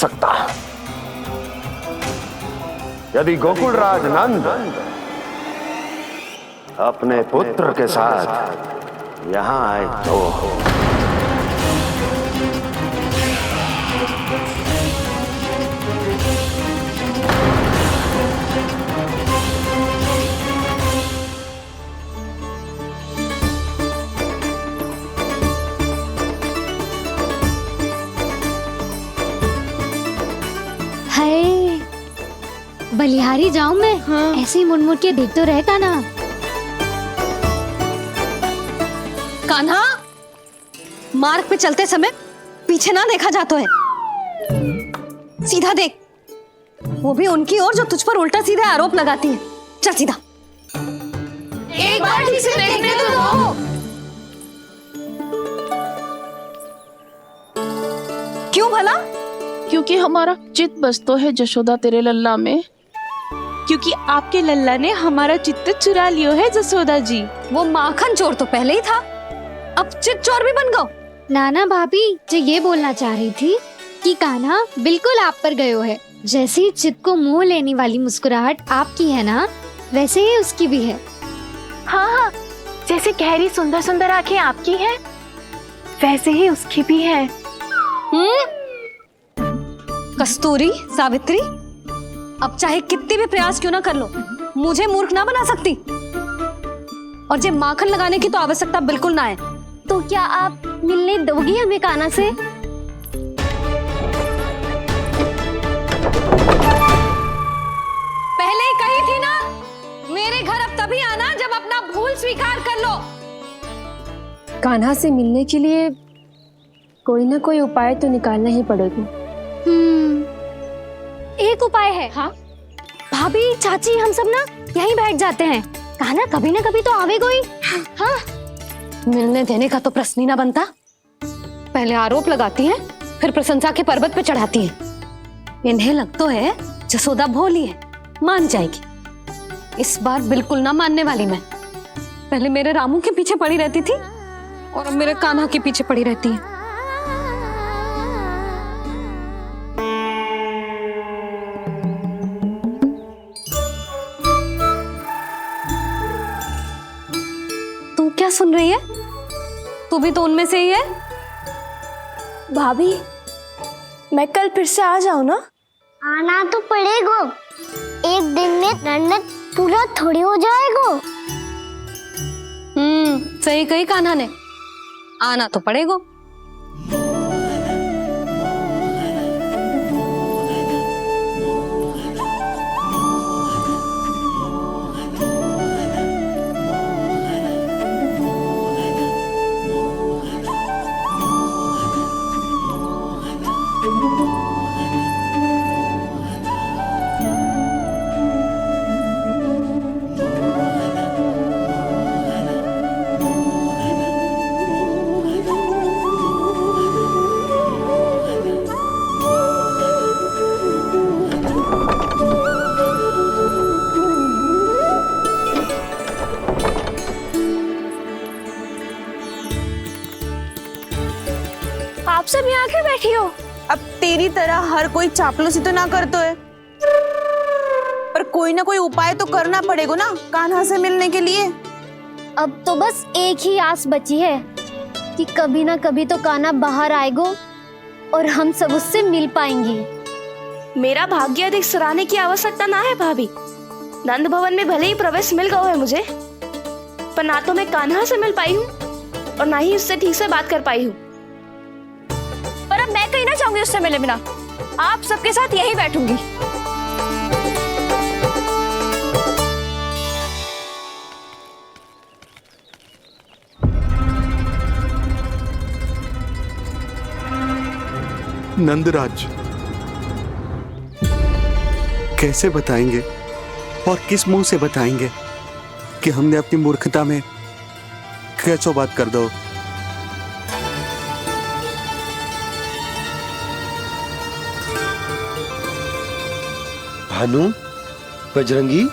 सकता। यदि गोकुलराज नंद अपने पुत्र के साथ यहां आए तो बलिहारी जाऊं मैं? हाँ। ऐसे ही मुड़ मुड़ के देख तो रहे कान्हा। कान्हा, मार्ग पे चलते समय पीछे ना देखा जाता है, सीधा देख, वो भी उनकी ओर जो तुझ पर उल्टा सीधे आरोप लगाती है। चल सीधा। एक बार ठीक से देखने तो दो। क्यों भला? क्योंकि हमारा चित्त बसतो है जशोदा तेरे लल्ला में। क्योंकि आपके लल्ला ने हमारा चित्त चुरा लियो है जसोदा जी। वो माखन चोर तो पहले ही था, अब चित्त चोर भी बन गो। नाना भाभी जो ये बोलना चाह रही थी कि कान्हा बिल्कुल आप पर गयो है। जैसे ही चित्त को मोह लेने वाली मुस्कुराहट आपकी है ना, वैसे ही उसकी भी है। हाँ, जैसे गहरी सुंदर सुंदर आंखें आपकी हैं, वैसे ही उसकी भी है। कस्तूरी, सावित्री, अब चाहे कितने भी प्रयास क्यों ना कर लो, मुझे मूर्ख ना बना सकती। और जे माखन लगाने की तो आवश्यकता बिल्कुल ना है। तो क्या आप मिलने दोगी हमें कान्हा से? पहले ही कही थी ना, मेरे घर अब तभी आना जब अपना भूल स्वीकार कर लो। कान्हा से मिलने के लिए कोई ना कोई उपाय तो निकालना ही पड़ेगा। एक उपाय है। हाँ? भाभी, चाची, हम सब ना यहीं बैठ जाते हैं। कान्हा कभी ना कभी तो आवेगा ही। हाँ। मिलने देने का तो प्रश्न ही ना बनता। पहले आरोप लगाती हैं, फिर प्रशंसा के पर्वत पे चढ़ाती हैं। इन्हें लगता है जसोदा भोली है, मान जाएगी। इस बार बिल्कुल ना मानने वाली मैं। पहले मेरे रामू के पीछे पड़ी रहती थी और अब मेरे कान्हा के पीछे पड़ी रहती है। तू क्या सुन रही है? तू भी तो उनमें से ही है। भाभी, मैं कल फिर से आ जाऊं ना? आना तो पड़ेगा, एक दिन में रन्नत पूरा थोड़ी हो जाएगा। सही कही कान्हा ने, आना तो पड़ेगा। आप सब यहाँ आके बैठी हो? अब तेरी तरह हर कोई चापलूसी तो ना करतो है, पर कोई ना कोई उपाय तो करना पड़ेगा ना कान्हा से मिलने के लिए। अब तो बस एक ही आस बची है कि कभी ना कभी तो कान्हा बाहर आएगा और हम सब उससे मिल पाएंगे। मेरा भाग्य अधिक सराहने की आवश्यकता ना है भाभी। नंद भवन में भले ही प्रवेश मिल गया है मुझे, पर ना तो मैं कान्हा से मिल पाई हूँ और ना ही उससे ठीक से बात कर पाई हूँ। पर अब मैं कहीं ना चाहूंगी उससे मिले बिना। आप सबके साथ यही बैठूंगी। नंदराज, कैसे बताएंगे और किस मुंह से बताएंगे कि हमने अपनी मूर्खता में कैसो बात कर दो। भानु, बजरंगी,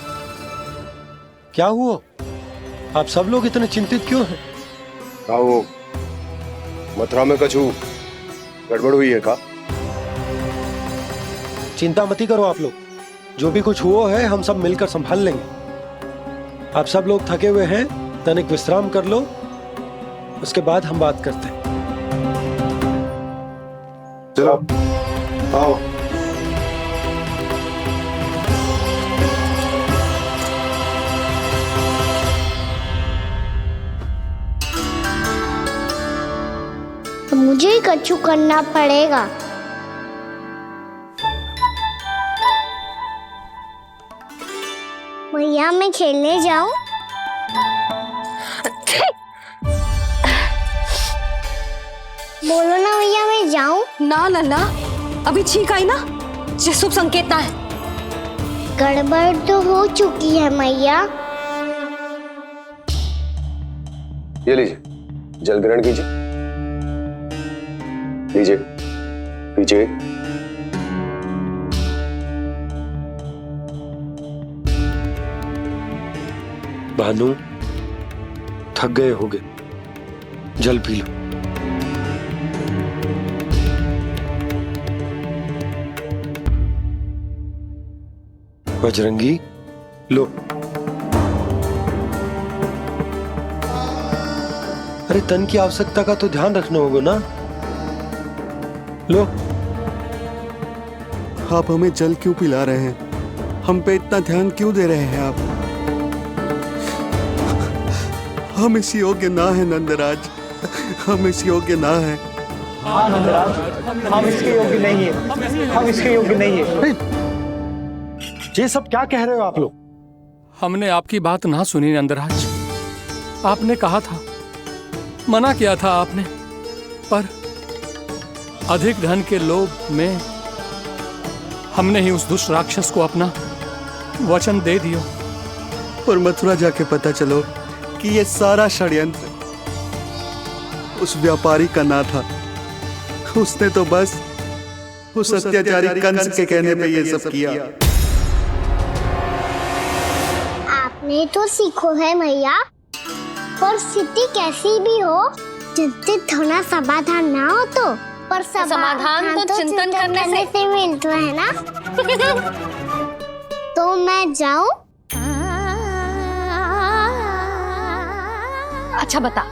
क्या हुआ? आप सब लोग इतने चिंतित क्यों हैं? आओ, मथुरा में कछु गड़बड़ हुई है का? चिंता मती करो आप लोग, जो भी कुछ हुआ है हम सब मिलकर संभाल लेंगे। आप सब लोग थके हुए हैं, तनिक विश्राम कर लो, उसके बाद हम बात करते हैं। चलो आओ। मुझे ही कच्चू करना पड़ेगा। भैया मैं खेलने जाऊं? बोलो ना भैया मैं जाऊं? ना लल्ला, अभी छींक आई ना, ये शुभ संकेत ना है। गड़बड़ तो हो चुकी है मैया। ये लीजिए, जल ग्रहण कीजिए। लीजिए, पीजिए। भानु, थक गए होगे, जल पी लो। बजरंगी, लो। अरे तन की आवश्यकता का तो ध्यान रखना होगा ना, लो। आप हमें जल क्यों पिला रहे हैं? हम पे इतना ध्यान क्यों दे रहे हैं आप? हम इस योग्य ना है नंदराज, हम इस योग्य ना है। हाँ नंदराज, हम इसके योग्य नहीं है, हम इसके योग्य नहीं है। ये सब क्या कह रहे हो आप लोग? हमने आपकी बात ना सुनी नंदराज। आपने कहा था, मना किया था आपने, पर अधिक धन के लोभ में हमने ही उस दुष्ट राक्षस को अपना वचन दे दिया। पर मथुरा जाके पता चलो कि ये सारा षड्यंत्र उस व्यापारी का ना था। उसने तो बस उस अत्याचारी कंस के कहने पे ये सब किया। आपने तो सीखो है भैया, पर स्थिति कैसी भी हो, चिंतित होना समाधान ना हो तो, पर समाधान तो चिंतन करने से मिलता है ना। तो मैं जाऊं? अच्छा बता,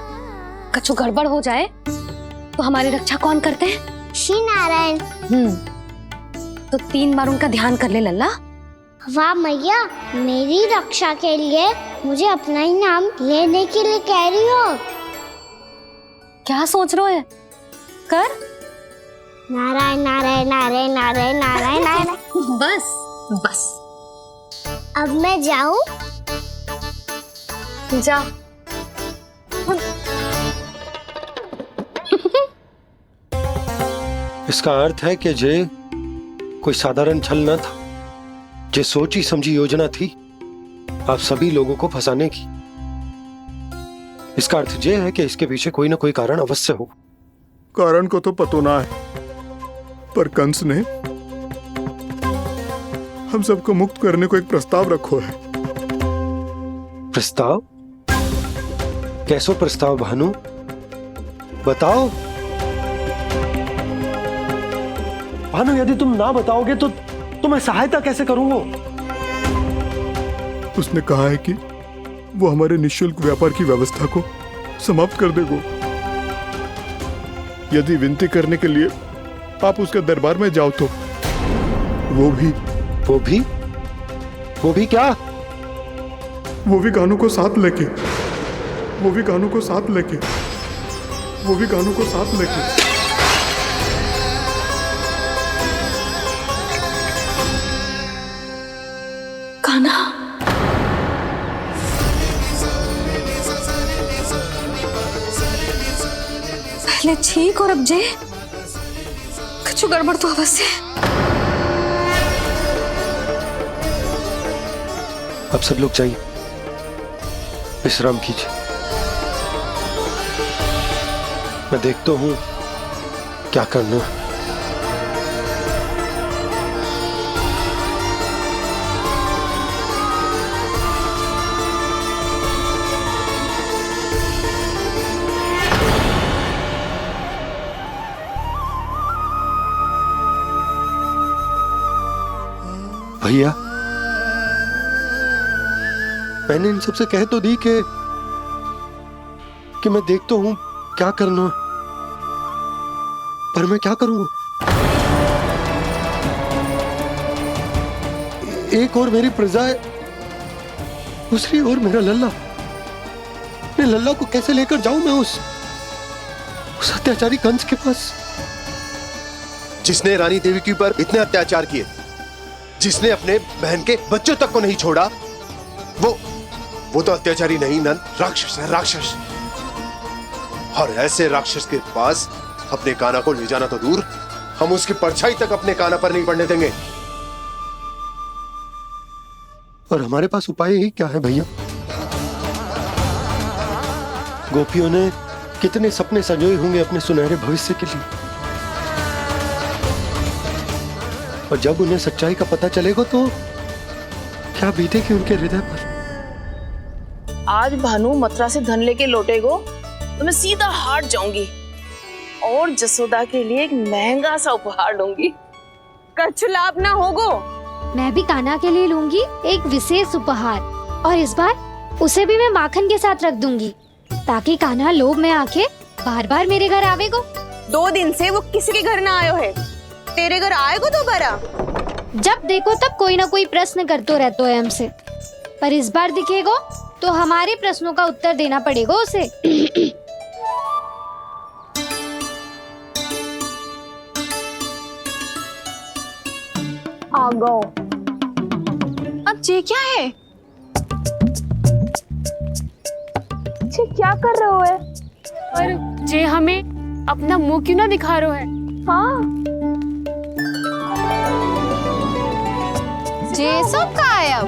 कछु गड़बड़ हो जाए तो हमारी रक्षा कौन करते हैं? श्री नारायण। तो 3 बार उनका ध्यान कर ले लल्ला। वाह मैया, मेरी रक्षा के लिए मुझे अपना ही नाम लेने के लिए कह रही हो? क्या सोच रहे हो? कर। नारायण नारायण नारायण नारायण नारायण नारायण। बस बस, अब मैं जाऊं? जा। इसका अर्थ है कि जे कोई साधारण छल न था, जे सोची समझी योजना थी आप सभी लोगों को फंसाने की। इसका अर्थ ये है कि इसके पीछे कोई ना कोई कारण अवश्य हो। कारण को तो पतो ना है, पर कंस ने हम सबको मुक्त करने को एक प्रस्ताव रखो है। प्रस्ताव? कैसो प्रस्ताव भानु, बताओ। भानु, यदि तुम ना बताओगे तो मैं सहायता कैसे करूंगा? उसने कहा है कि वो हमारे निःशुल्क व्यापार की व्यवस्था को समाप्त कर देगा यदि विनती करने के लिए आप उसके दरबार में जाओ तो। वो भी क्या? वो भी कानों को साथ लेके, वो भी कानों को साथ लेके, वो भी कानों को साथ लेके। कान्हा, पहले छींक और अब जे, कुछ गड़बड़ तो अवश्य है। अब सब लोग जाइए, विश्राम कीजिए। मैं देखता हूं क्या करना है। भैया, मैंने इन सबसे कह तो दी कि मैं देख तो हूं क्या करना है, पर मैं क्या करूंगा? एक और मेरी प्रजा है, दूसरी ओर मेरा लल्ला। मैं लल्ला को कैसे लेकर जाऊं मैं उस अत्याचारी कंस के पास? जिसने रानी देवी के ऊपर इतने अत्याचार किए, जिसने अपने बहन के बच्चों तक को नहीं छोड़ा, वो तो अत्याचारी नहीं नंद, राक्षस है, राक्षस। और ऐसे राक्षस के पास अपने कान्हा को ले जाना तो दूर, हम उसकी परछाई तक अपने कान्हा पर नहीं पड़ने देंगे। और हमारे पास उपाय ही क्या है भैया? गोपियों ने कितने सपने सजोए होंगे अपने सुनहरे भविष्य के लिए, और जब उन्हें सच्चाई का पता चलेगा तो क्या बीतेगी उनके हृदय पर? आज भानु मथुरा से धन लेके लौटेगो तो मैं सीधा हाट जाऊंगी और जसोदा के लिए एक महंगा सा उपहार लूंगी। कछु लाभ ना होगो। मैं भी कान्हा के लिए लूंगी एक विशेष उपहार, और इस बार उसे भी मैं माखन के साथ रख दूंगी, ताकि कान्हा लोभ में आके बार बार मेरे घर आवेगो। 2 दिन से वो किसी के घर ना आयो है, तेरे घर आएगो दोबारा? जब देखो तब कोई ना कोई प्रश्न करते रहते है हमसे, पर इस बार दिखेगो तो हमारे प्रश्नों का उत्तर देना पड़ेगा उसे। आ गो। अब ये क्या है? ये क्या कर रहे हो है? पर जे हमें अपना मुंह क्यों ना दिखा रहे है? हाँ, जे सब का है अब?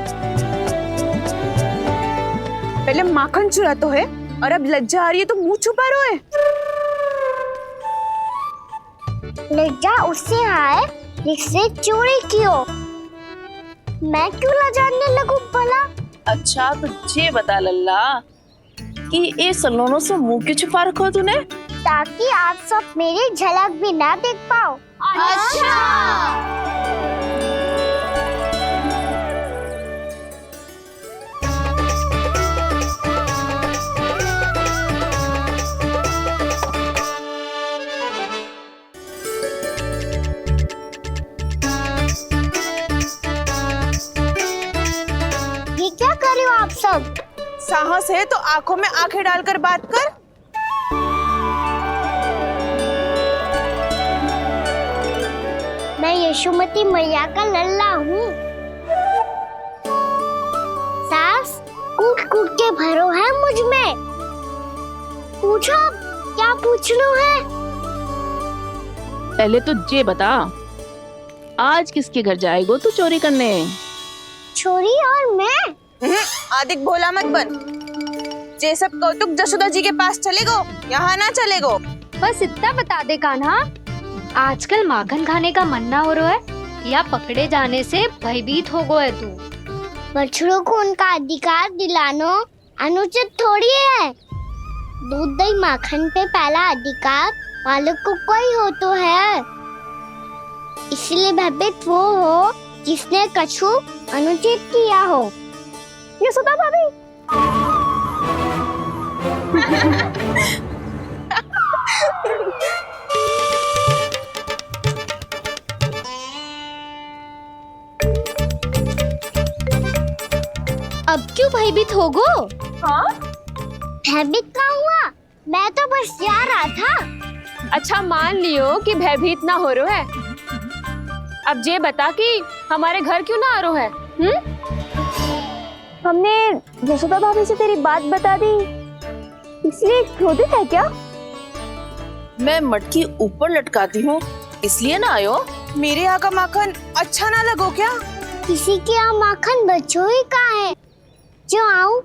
पहले माखन चुरा तो है और अब लज्जा आ रही है तो मुंह छुपा रहे है। लज्जा उससे आए जिससे चोरी कियो। मैं क्यों लजाने लगूं भला? अच्छा तो ये बता लल्ला कि ये सलोनों से मुंह क्यों छुपा रखो तूने? ताकि आप सब मेरी झलक भी ना देख पाओ। अच्छा। ये क्या कर रहे हो आप सब? साहस है तो आंखों में आंखें डालकर बात कर। मैं यशोमती मैया का लल्ला हूँ। सास कूट कूट के भरो है मुझ में। पूछो क्या पूछना है? पहले तो ये बता, आज किसके घर जाएगो तू चोरी करने? छोरी और मैं? आदिक भोला मत बन। जे सब कौतुक जशोदा जी के पास चलेगो, यहाँ ना चलेगो। बस इतना बता दे कान्हा, आजकल माखन खाने का मन ना हो रहा है या पकड़े जाने से भयभीत हो गो है तू? बछड़ों को उनका अधिकार दिलाना अनुचित थोड़ी है। दूध दही माखन पे पहला अधिकार मालिक को कोई हो तो है। इसलिए भयभीत वो हो जिसने कछु अनुचित किया हो। यशोदा भाभी। अब क्यों भयभीत हो गो? हाँ? भयभीत क्या हुआ? मैं तो बस जा रहा था। अच्छा मान लियो कि भयभीत ना हो रहा है, अब ये बता कि हमारे घर क्यों ना आ रहा है? हमने यशोदा भाभी से तेरी बात बता दी, इसलिए क्रोधित है क्या? मैं मटकी ऊपर लटकाती हूँ इसलिए ना आयो? मेरे यहाँ का माखन अच्छा ना लगो क्या? किसी के यहाँ माखन बच्चों ही कहाँ है जो आऊं?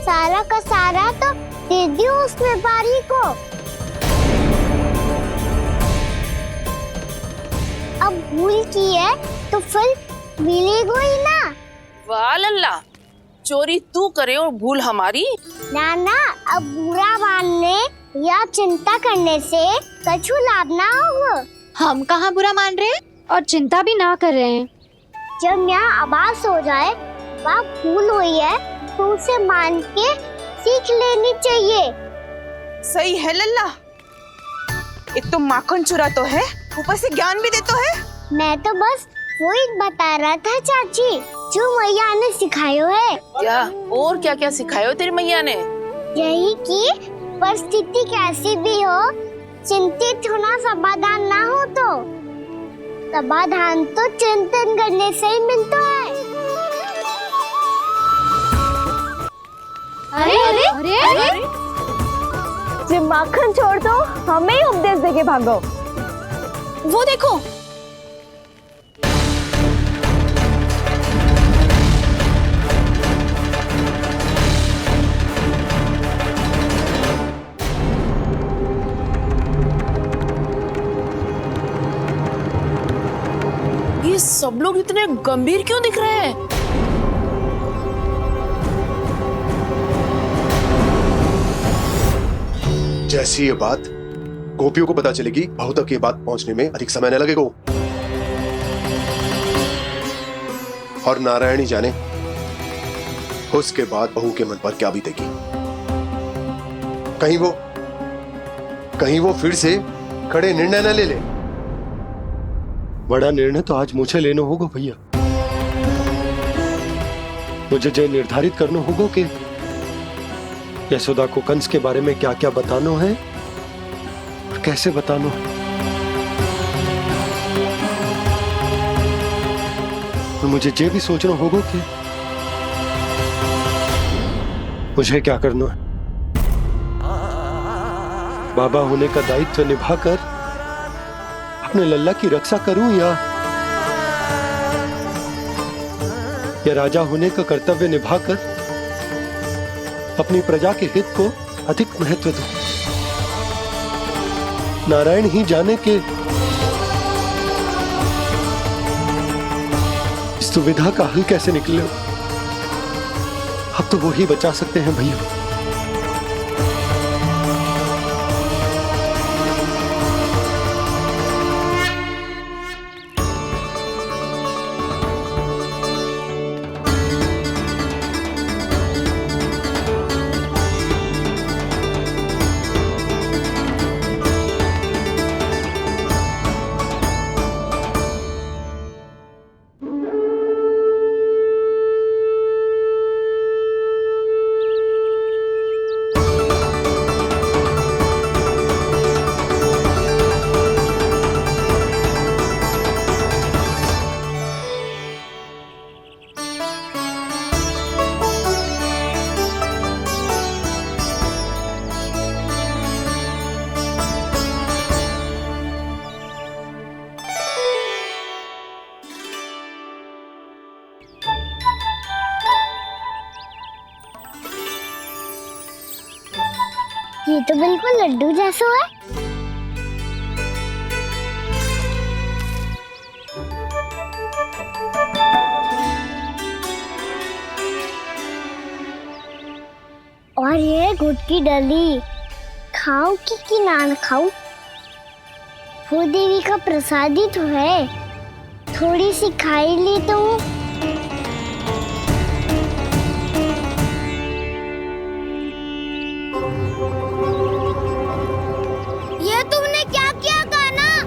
सारा का सारा तो दे दियो उस व्यापारी को। अब भूल की है तो फिर मिलेगो ही ना। वाह लल्ला, चोरी तू करे और भूल हमारी। ना ना, अब बुरा मानने या चिंता करने से कछु लाभ ना होगा। हम कहाँ बुरा मान रहे हैं? और चिंता भी ना कर रहे हैं। जब यहाँ आवाज हो जाए वह भूल हुई है तो उसे मान के सीख लेनी चाहिए। सही है लल्ला, एक तो माखन चुरा तो है, ऊपर से ज्ञान भी देता है। मैं तो बस वही बता रहा था चाची जो मैया ने सिखायो है। क्या और क्या क्या सिखायो तेरी मैया ने? यही कि परिस्थिति कैसी भी हो चिंतित होना समाधान ना हो तो समाधान तो चिंतन करने से ही मिलता है। अरे अरे अरे, अरे? जे माखन छोड़ दो, हमें ही उपदेश देके भागो। वो देखो, ये सब लोग इतने गंभीर क्यों दिख रहे हैं? जैसी ये बात गोपियों को पता चलेगी, बहू तक ये बात पहुंचने में अधिक समय न लगेगा। और नारायण ही जाने उसके बाद बहू के मन पर क्या बीतेगी। कहीं वो फिर से खड़े निर्णय न ले ले। बड़ा निर्णय तो आज मुझे लेना होगा भैया। मुझे जो निर्धारित करना होगा कि यशोदा को कंस के बारे में क्या क्या बताना है और कैसे बताना है। और मुझे ये भी सोचना होगा कि मुझे क्या करना है। बाबा होने का दायित्व निभाकर अपने लल्ला की रक्षा करूं या राजा होने का कर्तव्य निभाकर अपनी प्रजा के हित को अधिक महत्व दूं। नारायण ही जाने के इस दुविधा का हल कैसे निकले। अब तो वो ही बचा सकते हैं भैया। ये तो बिल्कुल लड्डू जैसा है। और ये गुड़ की डली खाऊं कि ना खाऊं? वो देवी का प्रसाद ही तो है, थोड़ी सी खाई ली तो। ये तुमने क्या किया कान्हा?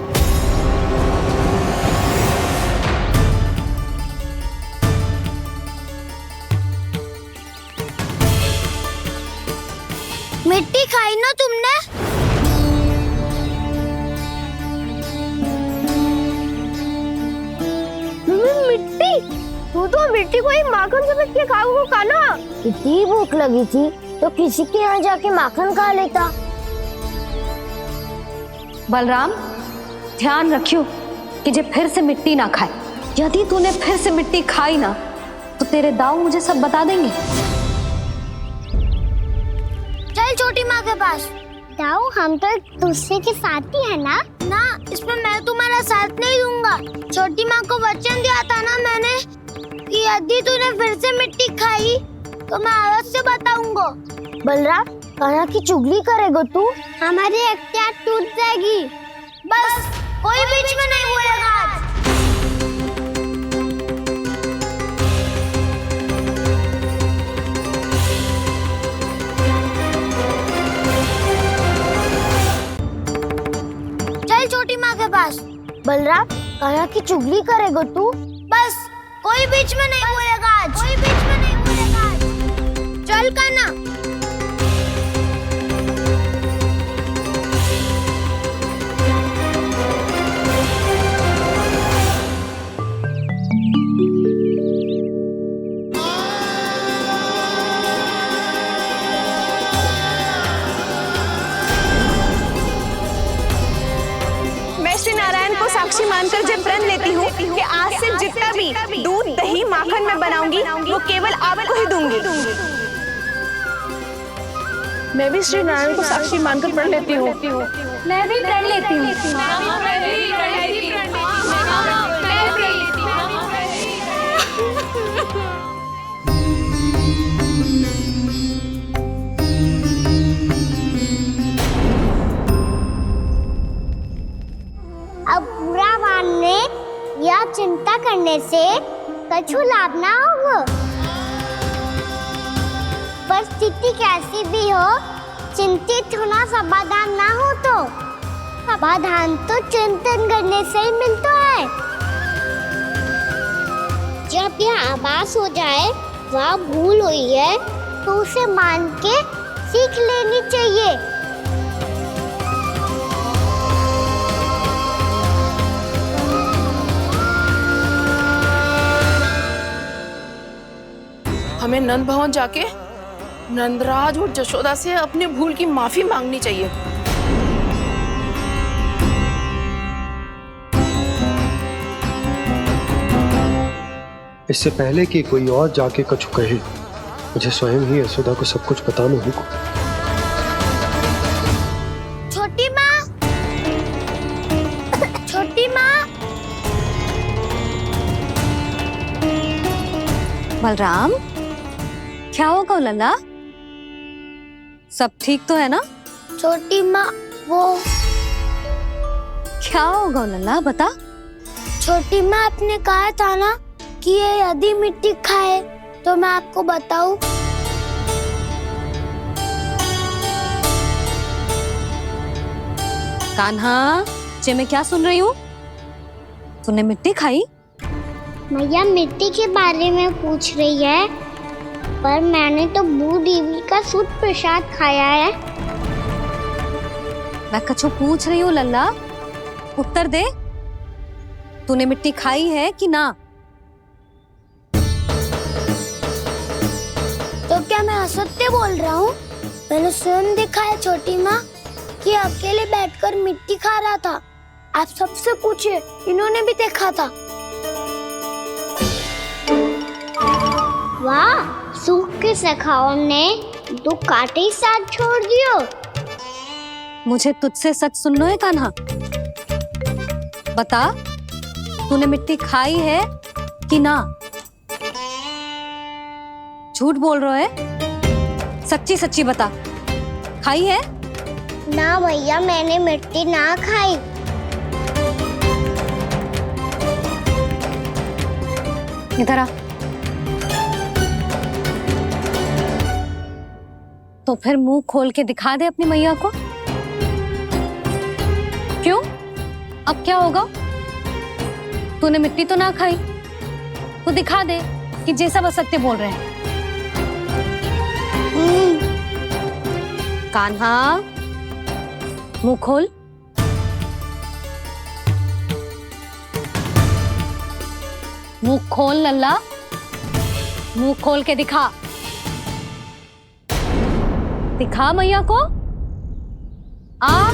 मिट्टी खाई ना तुमने? मिट्टी? तू तो मिट्टी को ही माखन से पीट के खाओगे कान्हा। इतनी भूख लगी थी तो किसी के यहाँ जाके माखन खा लेता। बलराम, ध्यान रखियो कि जे फिर से मिट्टी ना खाए। यदि तूने फिर से मिट्टी खाई ना तो तेरे दाऊ मुझे सब बता देंगे। चल छोटी माँ के पास। दाऊ, हम तो एक दूसरे के साथी है ना? ना, इसमें मैं तुम्हारा साथ नहीं दूंगा। छोटी माँ को वचन दिया था ना मैंने कि यदि तूने फिर से मिट्टी खाई तो मैं अलग से बताऊंगा। बलराम, कान्हा की चुगली करेगा तू? हमारी अख्तियार टूट जाएगी। बस कोई बीच में नहीं बोलेगा आज। बलराम, कान्हा की चुगली करेगा तू? बस, कोई बीच में नहीं बोलेगा आज। कोई बीच में नहीं बोलेगा आज। चल कान्हा। श्री नारायण को साक्षी मानकर जब प्रण लेती हूँ कि आज से जितना भी दूध दही माखन मैं बनाऊंगी वो केवल आपको ही दूंगी। मैं भी श्री नारायण को साक्षी मानकर प्रण लेती हूँ। मैं भी प्रण लेती हूँ। अब बुरा मानने या चिंता करने से कछु लाभ ना होगा। परिस्थिति कैसी भी हो, चिंतित होना समाधान ना हो तो समाधान तो चिंतन करने से ही मिलता है। जब यह आभास हो जाए वह भूल हुई है तो उसे मान के सीख लेनी चाहिए। हमें नंद भवन जाके नंदराज और जशोदा से अपनी भूल की माफी मांगनी चाहिए। इससे पहले कि कोई और जाके कछु कहे, मुझे स्वयं ही यशोदा को सब कुछ बताना होगा। छोटी माँ, छोटी माँ। बलराम, क्या होगा लल्ला? सब ठीक तो है ना? छोटी माँ, वो क्या होगा लल्ला, बता। छोटी माँ, आपने कहा था ना कि ये यदि मिट्टी खाए तो मैं आपको बताऊं। कान्हा, जे मैं क्या सुन रही हूँ? तूने मिट्टी खाई? मैया मिट्टी के बारे में पूछ रही है, पर मैंने तो भू देवी का शुद्ध प्रसाद खाया है। मैं कछु पूछ रही हूँ लल्ला, उत्तर दे। तूने मिट्टी खाई है कि ना? तो क्या मैं असत्य बोल रहा हूँ? मैंने स्वयं देखा है छोटी माँ कि अकेले बैठकर मिट्टी खा रहा था। आप सबसे पूछिए, इन्होंने भी देखा था। वाह, सूख के सखाओं ने दो कांटे ही साथ छोड़ दियो। मुझे तुझसे सच सुनना है कान्हा। बता, तूने मिट्टी खाई है कि ना? झूठ बोल रहा है, सच्ची सच्ची बता, खाई है? ना भैया, मैंने मिट्टी ना खाई। इधर आ। तो फिर मुंह खोल के दिखा दे अपनी मैया को। क्यों? अब क्या होगा? तूने मिट्टी तो ना खाई, तो दिखा दे कि जे सब असत्य बोल रहे हैं। कान्हा, मुंह खोल। मुंह खोल लल्ला, मुंह खोल के दिखा। दिखा मैया को। आ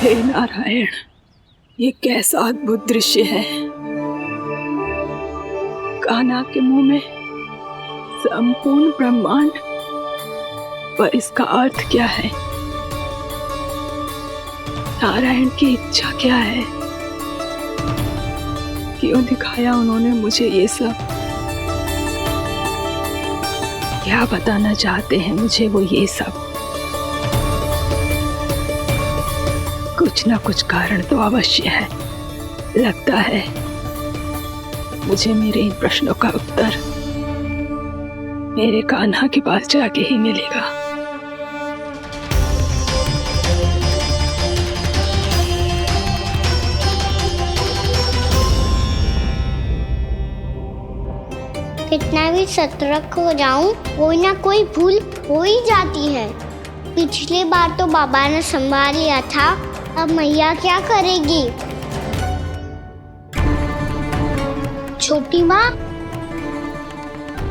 हे नारायण, ये कैसा अद्भुत दृश्य है। कान्हा के मुंह में संपूर्ण ब्रह्मांड, पर इसका अर्थ क्या है? नारायण की इच्छा क्या है? क्यों दिखाया उन्होंने मुझे ये सब? क्या बताना चाहते हैं मुझे वो ये सब? कुछ ना कुछ कारण तो अवश्य है। लगता है मुझे मेरे इन प्रश्नों का उत्तर मेरे कान्हा के पास जाके ही मिलेगा। कितना भी सतर्क हो जाऊं, कोई ना कोई भूल हो ही जाती है। पिछली बार तो बाबा ने संभाल लिया था, अब मैया क्या करेगी? छोटी माँ,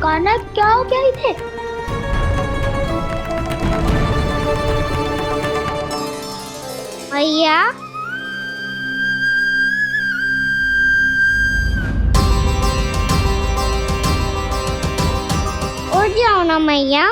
कान्हा क्या हो गया इधर? मैया, उठ जाओ ना मैया।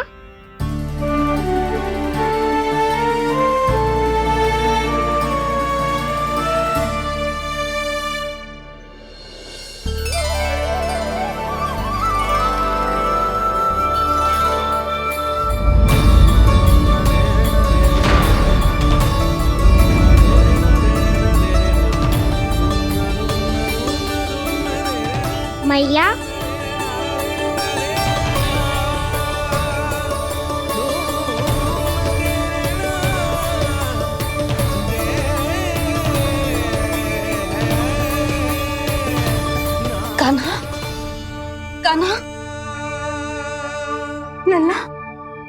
मैया, कान्हा, कान्हा, लल्ला।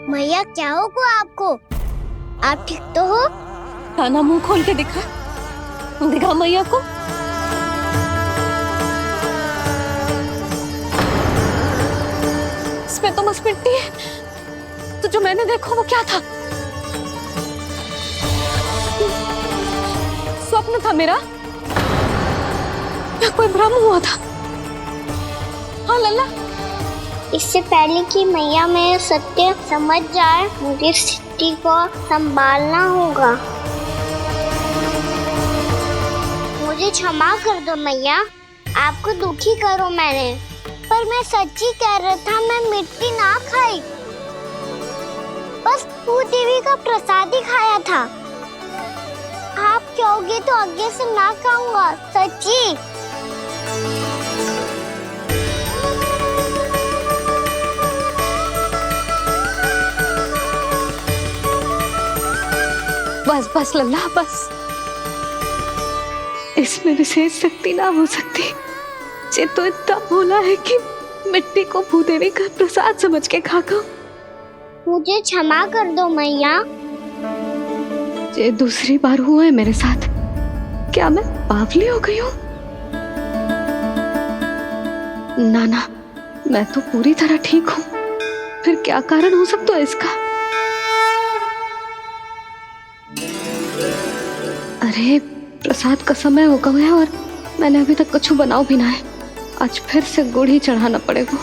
मैया क्या होगा आपको? आप ठीक तो हो? कान्हा मुंह खोल के दिखा, दिखा मैया को। इसमें तो बस मिट्टी है, तो जो मैंने देखा वो क्या था? स्वप्न था मेरा या कोई भ्रम हुआ था? हाँ लल्ला, इससे पहले कि मैया मेरे सत्य समझ जाए, मुझे स्थिति को संभालना होगा। मुझे क्षमा कर दो मैया, आपको दुखी करो मैंने, पर मैं सच्ची कह रहा था, मैं मिट्टी ना खाई, बस तू देवी का प्रसाद ही खाया था। आप कहोगे तो आगे से ना खाऊंगा, सच्ची। बस बस लल्ला, बस। इसमें विशेष शक्ति ना हो सकती। ये तो इतना भोला है कि मिट्टी को भूदेवी का प्रसाद समझ के खागा। मुझे क्षमा कर दो मैया। ये दूसरी बार हुआ है मेरे साथ। क्या मैं बावली हो गई हूँ? ना ना, मैं तो पूरी तरह ठीक हूँ। फिर क्या कारण हो सकता है इसका? अरे प्रसाद का समय हो गया है और मैंने अभी तक कुछ बनाओ भी ना है। आज फिर से गुड़ ही चढ़ाना पड़ेगा।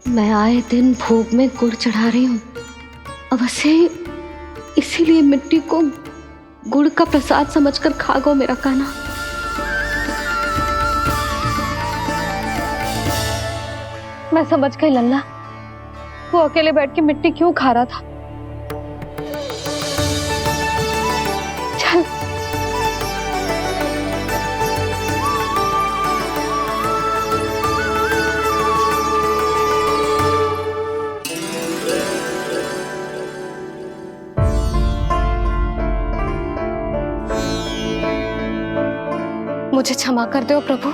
मैं आए दिन भोग में गुड़ चढ़ा रही हूँ, अवश्य इसीलिए मिट्टी को गुड़ का प्रसाद समझकर खा गो मेरा कान्हा। मैं समझ गई लल्ला, वो अकेले बैठ के मिट्टी क्यों खा रहा था। चल मुझे क्षमा कर दो प्रभु।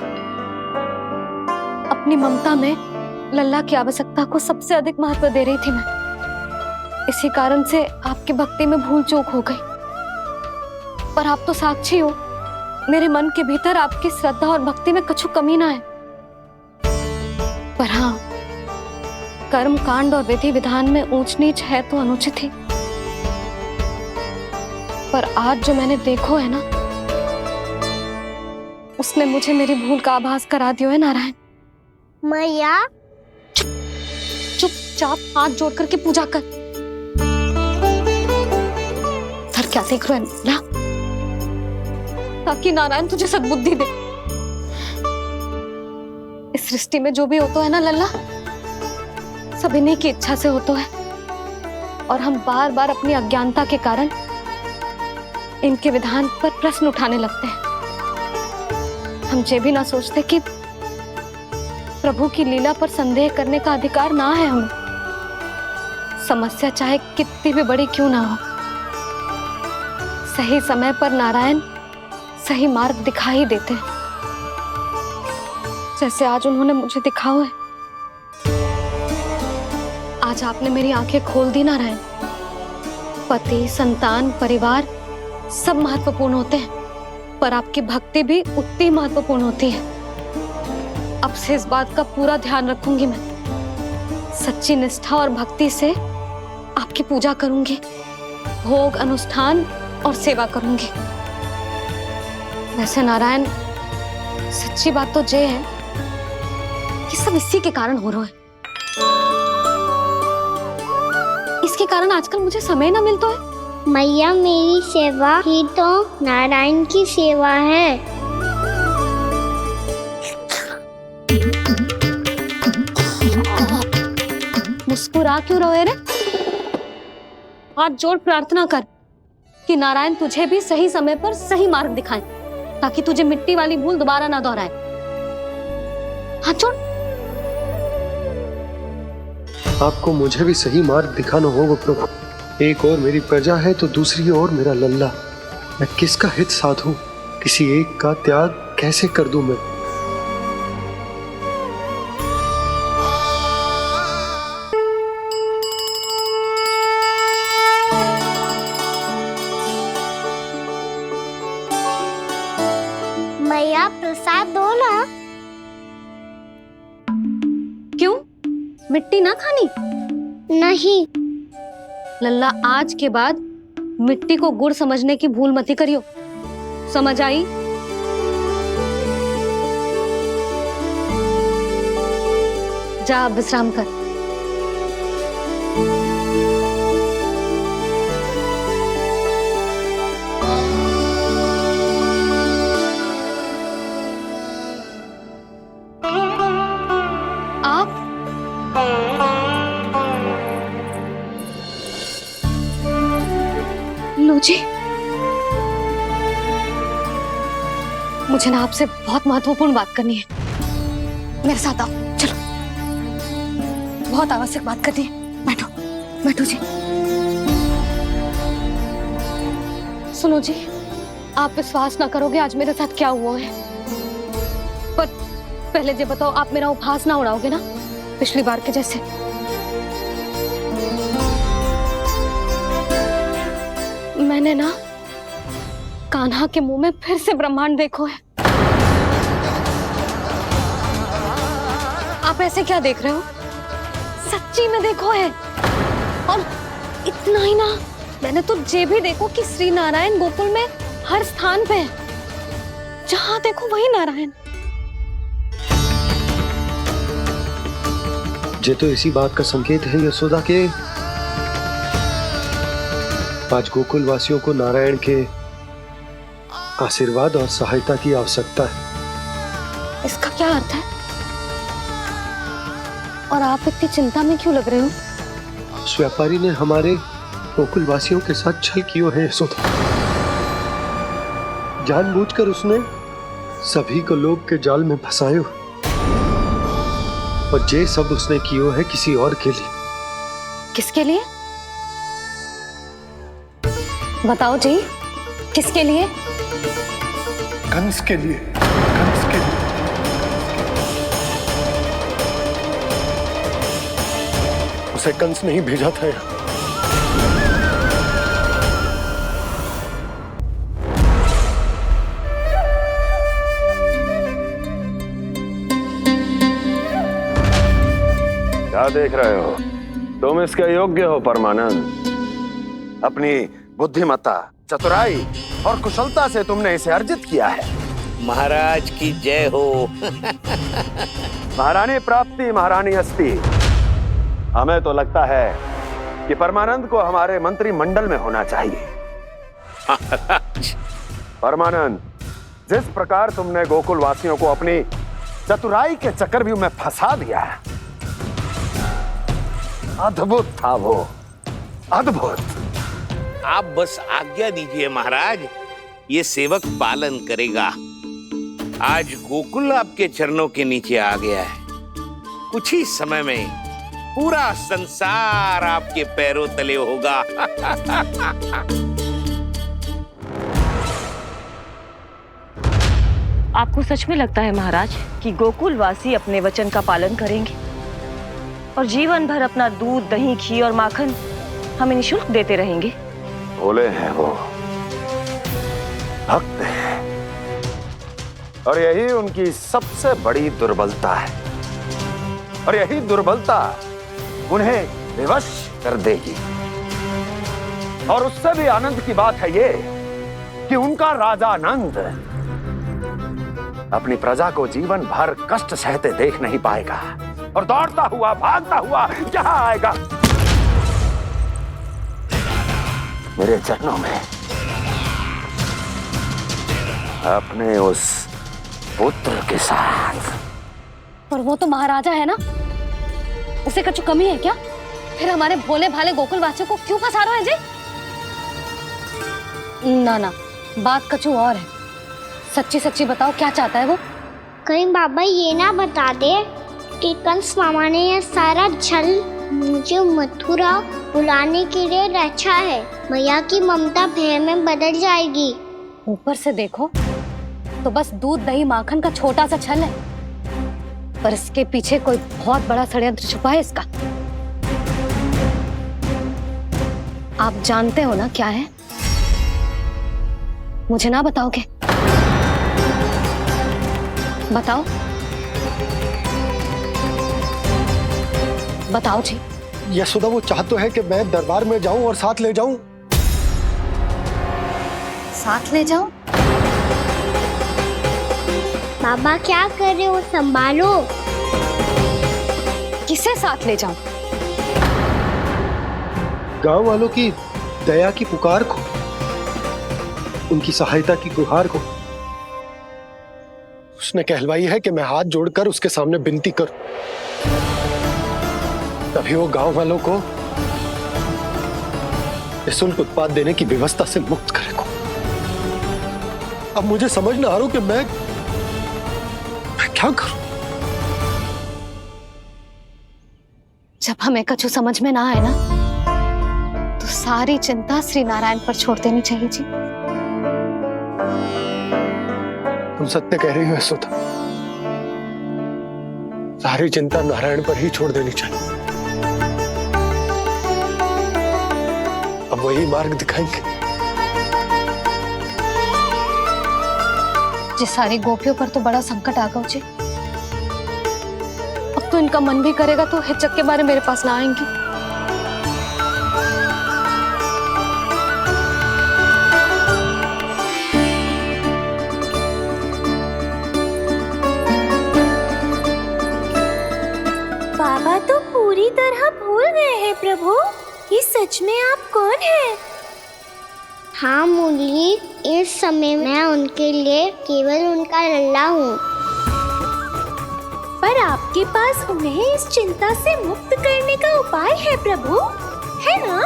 अपनी ममता में लल्ला की आवश्यकता को सबसे अधिक महत्व दे रही थी मैं। इसी कारण से आपकी भक्ति में भूल चूक हो गई। पर आप तो साक्षी हो, मेरे मन के भीतर आपकी श्रद्धा और भक्ति में कछु कमी ना है। पर हाँ, कर्म कांड और विधि विधान में ऊंच नीच है तो अनुचित ही। पर आज जो मैंने देखो है ना, उसने मुझे मेरी भूल का आभास करा दियो है नारायण। मैया चुपचाप हाथ जोड़ करके पूजा कर। सर क्या देख रहे हैं ना, ताकि नारायण तुझे सद्बुद्धि दे। इस सृष्टि में जो भी होता है ना लल्ला, सब इन्हीं की इच्छा से होता है, और हम बार बार अपनी अज्ञानता के कारण इनके विधान पर प्रश्न उठाने लगते हैं। हम ये भी ना सोचते कि प्रभु की लीला पर संदेह करने का अधिकार ना है हमें। समस्या चाहे कितनी भी बड़ी क्यों ना हो, सही समय पर नारायण सही मार्ग दिखा ही देते हैं, जैसे आज उन्होंने मुझे दिखाओ है। आज आपने मेरी आंखें खोल दी नारायण। पति, संतान, परिवार सब महत्वपूर्ण होते हैं, पर आपकी भक्ति भी उतनी महत्वपूर्ण होती है। अब से इस बात का पूरा ध्यान रखूंगी मैं। सच्ची निष्ठा और भक्ति से आपकी पूजा करूंगी, भोग, अनुष्ठान और सेवा करूंगी। वैसे नारायण, सच्ची बात तो ये है कि सब इसी के कारण हो रहा है। इसके कारण आजकल मुझे समय ना मिलता है। मैया, मेरी सेवा ही तो नारायण की सेवा है। मुस्कुरा क्यों रहे रे? हाथ जोड़ प्रार्थना कर कि नारायण तुझे भी सही समय पर सही मार्ग दिखाएं, ताकि तुझे मिट्टी वाली भूल दोबारा ना दोहराए। हाथ जोड़। आपको मुझे भी सही मार्ग दिखाना होगा प्रभु। एक और मेरी प्रजा है तो दूसरी ओर मेरा लल्ला। मैं किसका हित साधूं? किसी एक का त्याग कैसे कर दूं मैं? मैया, प्रसाद दो ना। क्यों? मिट्टी ना खानी? नहीं। लल्ला, आज के बाद मिट्टी को गुड़ समझने की भूल मत करियो। समझ आई? जा विश्राम कर। लो जी, मुझे ना आपसे बहुत महत्वपूर्ण बात करनी है। मेरे साथ आओ, चलो। बहुत आवश्यक बात करनी है। बैठो, बैठो जी। सुनो जी, आप विश्वास ना करोगे आज मेरे साथ क्या हुआ है। पर पहले ये बताओ, आप मेरा उपहास ना उड़ाओगे ना, पिछली बार के जैसे? मैंने ना कान्हा के मुंह में फिर से ब्रह्मांड देखो है। आप ऐसे क्या देख रहे हो? सच्ची में देखो है। और इतना ही ना, मैंने तो ये भी देखो कि श्री नारायण गोकुल में हर स्थान पे है। जहां देखो वही नारायण। ये तो इसी बात का संकेत है यशोदा के आज गोकुल वासियों को नारायण के आशीर्वाद और सहायता की आवश्यकता है। इसका क्या अर्थ है? और आप इतनी चिंता में क्यों लग रहे हो? उस व्यापारी ने हमारे गोकुल वासियों के साथ छल किया है यशोदा। जानबूझकर उसने सभी को लोभ के जाल में फंसायो, और ये सब उसने किया है किसी और के लिए। किसके लिए? बताओ जी, किसके लिए? कंस के लिए। कंस के लिए। उसे कंस नहीं भेजा था यहाँ। क्या देख रहे हो? तुम इसके योग्य हो परमानंद। अपनी बुद्धिमत्ता, चतुराई और कुशलता से तुमने इसे अर्जित किया है। महाराज की जय हो। महारानी प्राप्ति महारानी अस्ति। हमें तो लगता है कि परमानंद को हमारे मंत्रिमंडल में होना चाहिए। परमानंद, जिस प्रकार तुमने गोकुल वासियों को अपनी चतुराई के चक्रव्यूह में फंसा दिया है, अद्भुत था वो, अद्भुत। आप बस आज्ञा दीजिए महाराज, ये सेवक पालन करेगा। आज गोकुल आपके चरणों के नीचे आ गया है। कुछ ही समय में पूरा संसार आपके पैरों तले होगा। आपको सच में लगता है महाराज कि गोकुल वासी अपने वचन का पालन करेंगे और जीवन भर अपना दूध, दही, घी और माखन हमें निःशुल्क देते रहेंगे? भोले हैं वो, भक्त हैं, और यही उनकी सबसे बड़ी दुर्बलता है। और यही दुर्बलता उन्हें विवश कर देगी। और उससे भी आनंद की बात है ये कि उनका राजा नंद अपनी प्रजा को जीवन भर कष्ट सहते देख नहीं पाएगा और दौड़ता हुआ, भागता हुआ यहाँ आएगा मेरे चरणों में, अपने उस पुत्र के साथ। पर वो तो महाराजा है ना, उसे कुछ कमी है क्या? फिर हमारे भोले भाले गोकुल वासियों को क्यों फंसा रहे हैं जी? ना ना, बात कछु और है। सच्ची सच्ची बताओ, क्या चाहता है वो? कहीं बाबा ये ना बता दे कि कंस मामा ने यह सारा छल मुझे मथुरा बुलाने के लिए रचा है। मैया की ममता भय में बदल जाएगी। ऊपर से देखो तो बस दूध, दही, माखन का छोटा सा छल है, पर इसके पीछे कोई बहुत बड़ा षड्यंत्र छुपा है इसका। आप जानते हो ना क्या है? मुझे ना बताओगे? बताओ बताओ जी। यशोदा, वो चाहता तो है कि मैं दरबार में जाऊं और साथ ले जाऊं। साथ ले जाऊं? बाबा क्या कर रहे हो, संभालो। किसे साथ ले जाऊं? गांव वालों की दया की पुकार को, उनकी सहायता की गुहार को। उसने कहलवाई है कि मैं हाथ जोड़कर उसके सामने विनती करूं, तभी वो गांव वालों को निःशुल्क उत्पाद देने की व्यवस्था से मुक्त करेगा। अब मुझे समझ ना आ रहा कि मैं क्या करूं। जब हमें कछु समझ में ना आए ना, तो सारी चिंता श्री नारायण पर छोड़ देनी चाहिए जी। तुम सत्य कह रही हो यशोदा, सारी चिंता नारायण पर ही छोड़ देनी चाहिए। अब वही मार्ग दिखाएंगे। जी, सारी गोपियों पर तो बड़ा संकट आ गया जी। अब तो इनका मन भी करेगा तो हिचक के बारे मेरे पास ना आएंगी। बाबा तो पूरी तरह भूल गए हैं प्रभु, ये सच में आप कौन हैं? हाँ मुरली, इस समय मैं उनके लिए केवल उनका लल्ला हूँ। पर आपके पास उन्हें इस चिंता से मुक्त करने का उपाय है प्रभु, है ना?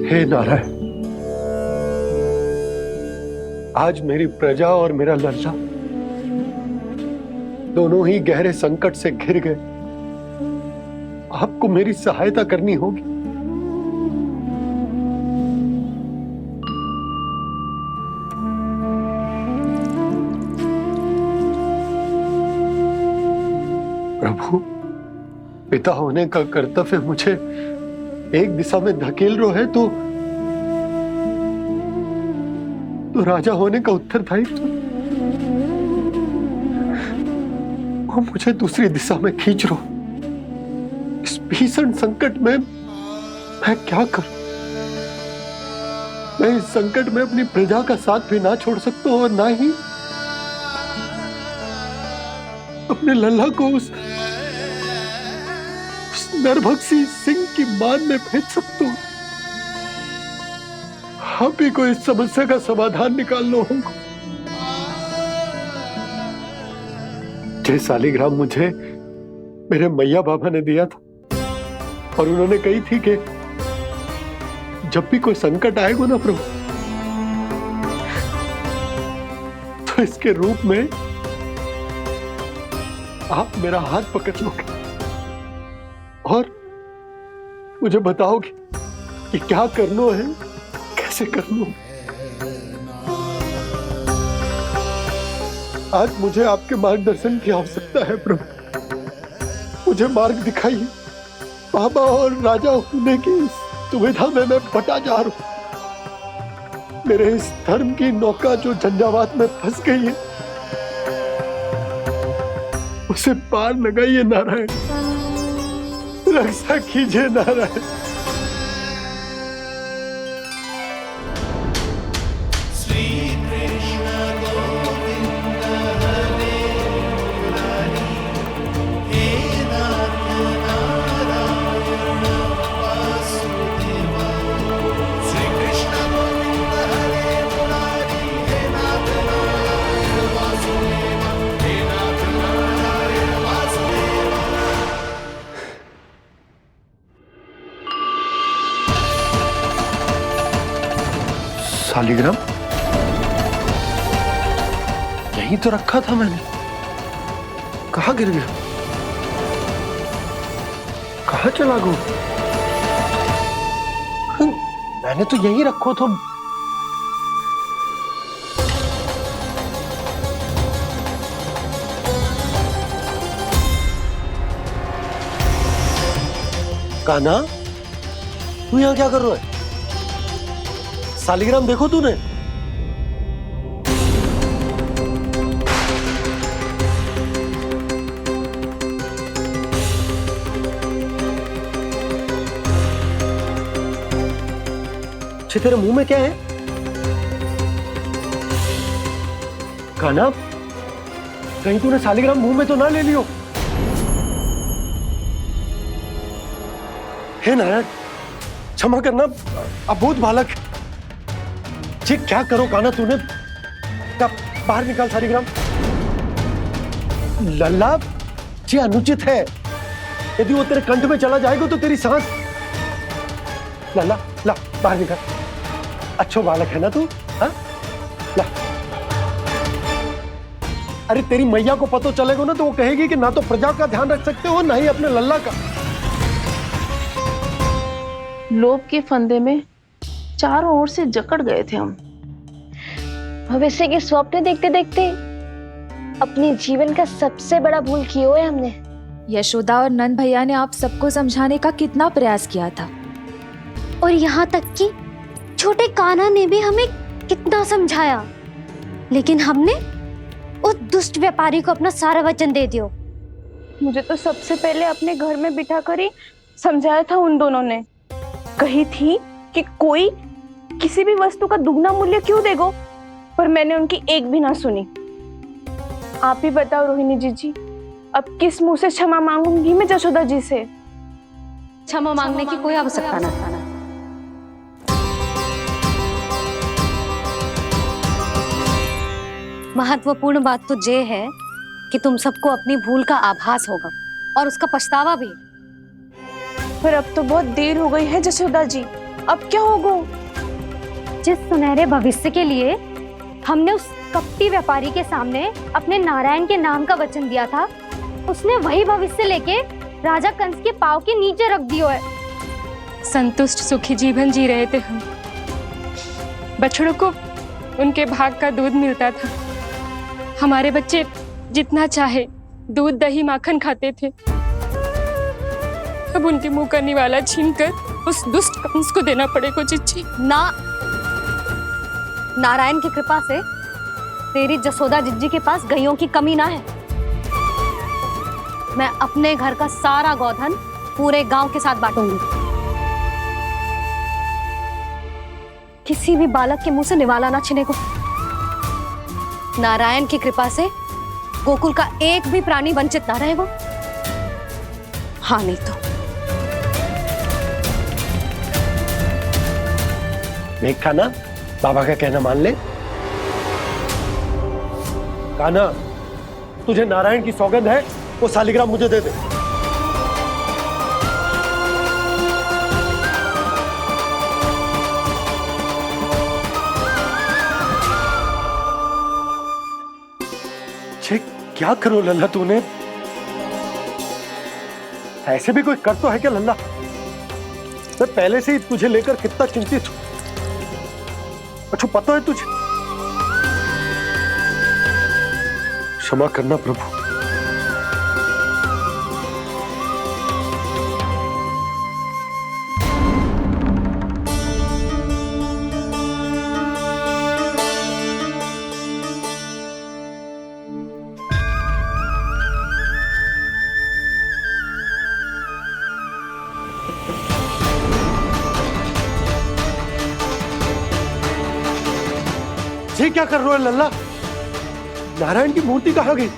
हे नारायण, आज मेरी प्रजा और मेरा लल्ला दोनों ही गहरे संकट से घिर गए। आपको मेरी सहायता करनी होगी। प्रभु, पिता होने का कर्तव्य मुझे एक दिशा में धकेल रहा है तो राजा होने का उत्तरदायित्व वो मुझे दूसरी दिशा में खींच रहा। भीषण संकट में मैं क्या करूं? मैं इस संकट में अपनी प्रजा का साथ भी ना छोड़ सकता हूं और ना ही अपने लल्ला को उस नरभक्षी सिंह की मान में भेज सकता हूं। आप ही को इस समस्या का समाधान निकालना होगा। जय शालिग्राम मुझे मेरे मैया बाबा ने दिया था और उन्होंने कही थी कि जब भी कोई संकट आएगा ना प्रभु, तो इसके रूप में आप मेरा हाथ पकड़ लोगे और मुझे बताओगे कि क्या करना है, कैसे करना है। आज मुझे आपके मार्गदर्शन की आवश्यकता है प्रभु। मुझे मार्ग दिखाइए। बाबा और राजा होने की इस दुविधा में मैं बटा जा रहा हूं। मेरे इस धर्म की नौका जो झंझावात में फंस गई है, उसे पार लगाइए नारायण। रक्षा कीजिए नारायण। शालिग्राम यहीं तो रखा था मैंने। कहाँ गिर गया? कहाँ चला गया? मैंने तो यहीं रखो था। कान्हा, तू यहाँ क्या कर रहा है? शालिग्राम देखो तूने? तेरे मुंह में क्या है? कान्हा, कहीं तूने शालिग्राम मुंह में तो ना ले लियो? हे नारायण, क्षमा करना, अबोध बालक। जी क्या करो कान्हा तूने? क्या बाहर निकाल शालिग्राम। लल्ला, जी अनुचित है। यदि वो तेरे कंठ में चला जाएगा तो तेरी सांस। लल्ला, ला बाहर निकाल। अच्छो बालक है ना तू? हाँ? ला। अरे तेरी मैया को पता चलेगा ना तो वो कहेगी कि ना तो प्रजा का ध्यान रख सकते हो ना ही अपने लल्ला का। लोभ के फंदे में चारों ओर से जकड़ गए थे हम। भविष्य के स्वप्न देखते देखते अपने जीवन का सबसे बड़ा भूल किया है हमने। यशोदा और नंद भैया ने आप सबको समझाने का कितना प्रयास किया था, और यहाँ तक कि छोटे कान्हा ने भी हमें कितना समझाया, लेकिन हमने उस दुष्ट व्यापारी को अपना सारा वचन दे दिया। मुझे तो सबसे पहले अपने घर में बिठा कर ही समझाया था उन दोनों ने। कही थी कि कोई किसी भी वस्तु का दुगना मूल्य क्यों देगो, पर मैंने उनकी एक भी ना सुनी। आप ही बताओ रोहिणी जी, अब किस मुंह से क्षमा मांगूंगी मैं जशोदा जी से? क्षमा मांगने की कोई आवश्यकता नहीं। महत्वपूर्ण बात तो ये है कि तुम सबको अपनी भूल का आभास होगा और उसका पछतावा भी। पर अब तो बहुत देर हो गई है जशोदा जी, अब क्या होगा? जिस सुनहरे भविष्य के लिए हमने उस कपटी व्यापारी के सामने अपने नारायण के नाम का वचन दिया था, उसने वही भविष्य लेके राजा कंस के पांव के नीचे रख दिया है। संतुष्ट सुखी जीवन जी रहे थे हम। बछड़ों को उनके भाग का दूध मिलता था। हमारे बच्चे जितना चाहे दूध दही माखन खाते थे। अब उनके मुंह का निवाला छीनकर उस दुष्ट कंस को देना पड़ेगा चिच्ची। ना, नारायण की कृपा से तेरी जसोदा जिज्जी के पास गैयों की कमी ना है। मैं अपने घर का सारा गोधन पूरे गांव के साथ बांटूंगी। किसी भी बालक के मुंह से निवाला ना छिने को। नारायण की कृपा से गोकुल का एक भी प्राणी वंचित ना रहेगा। हाँ नहीं तो देख कान्हा, बाबा का कहना मान ले। कान्हा, तुझे नारायण की सौगंध है, वो शालिग्राम मुझे दे दे। छे, क्या करो लल्ला तूने? ऐसे भी कोई कर तो है क्या लल्ला? मैं पहले से ही तुझे लेकर कितना चिंतित हूं। अच्छा पता है तुझे? क्षमा करना प्रभु। ये क्या कर रहे हो लल्ला? नारायण की मूर्ति कहाँ गई?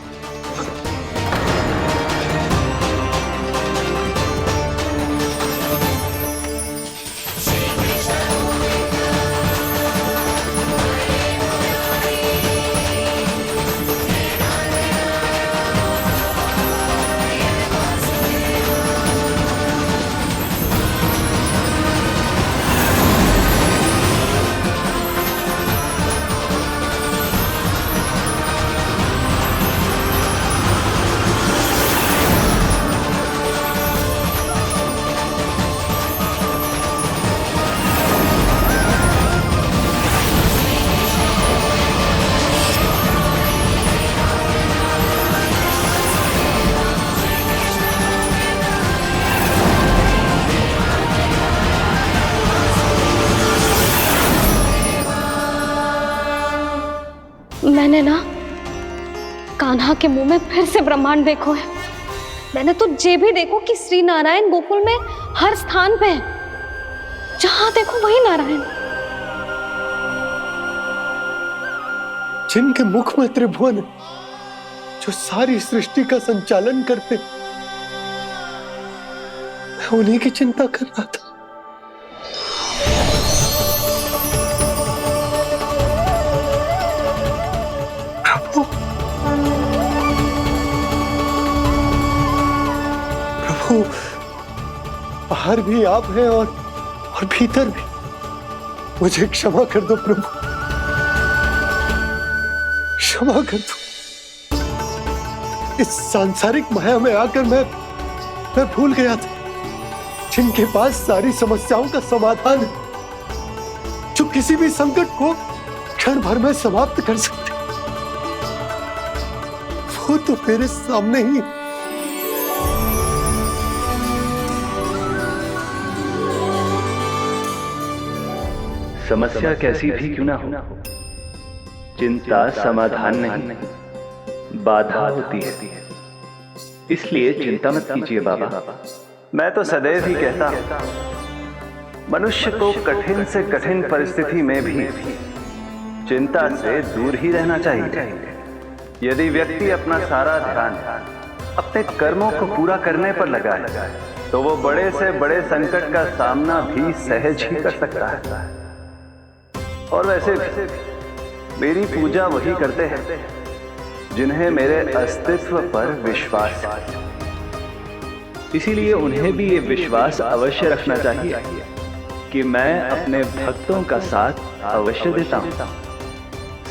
मैंने ना कान्हा के मुंह में फिर से ब्रह्मांड देखो है। मैंने तो ये भी देखो कि श्री नारायण गोकुल में हर स्थान पे है। जहां देखो वही नारायण। जिनके मुख में त्रिभुवन, जो सारी सृष्टि का संचालन करते, मैं उन्हीं की चिंता कर रहा था। प्रभु, बाहर भी आप हैं और भीतर भी। मुझे क्षमा कर दो प्रभु, क्षमा कर दो। इस सांसारिक माया में आकर मैं भूल गया था जिनके पास सारी समस्याओं का समाधान है, जो किसी भी संकट को क्षण भर में समाप्त कर सकते, वो तो मेरे सामने ही। समस्या कैसी भी क्यों ना हो, चिंता समाधान नहीं, बाधा होती है। इसलिए चिंता मत कीजिए बाबा। मैं तो सदैव ही कहता हूं, मनुष्य को कठिन से कठिन परिस्थिति में भी चिंता से दूर ही रहना चाहिए। यदि व्यक्ति अपना सारा ध्यान अपने कर्मों को पूरा करने पर लगाए, तो वो बड़े से बड़े संकट का सामना भी सहज ही कर सकता है। और वैसे भी मेरी पूजा वही करते हैं जिन्हें मेरे अस्तित्व पर विश्वास है। इसीलिए उन्हें भी ये विश्वास अवश्य रखना चाहिए कि मैं अपने भक्तों का साथ अवश्य देता हूं,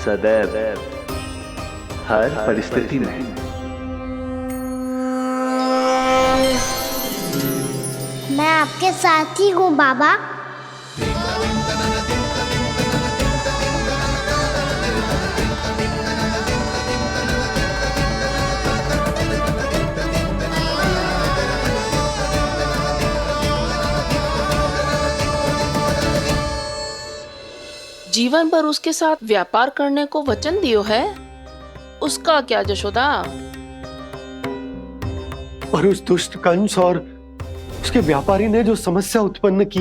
सदैव, हर परिस्थिति में। मैं आपके साथ ही हूँ बाबा। जीवन भर उसके साथ व्यापार करने को वचन दियो है, उसका क्या जशोदा? और उस दुष्ट कंस और उसके व्यापारी ने जो समस्या उत्पन्न की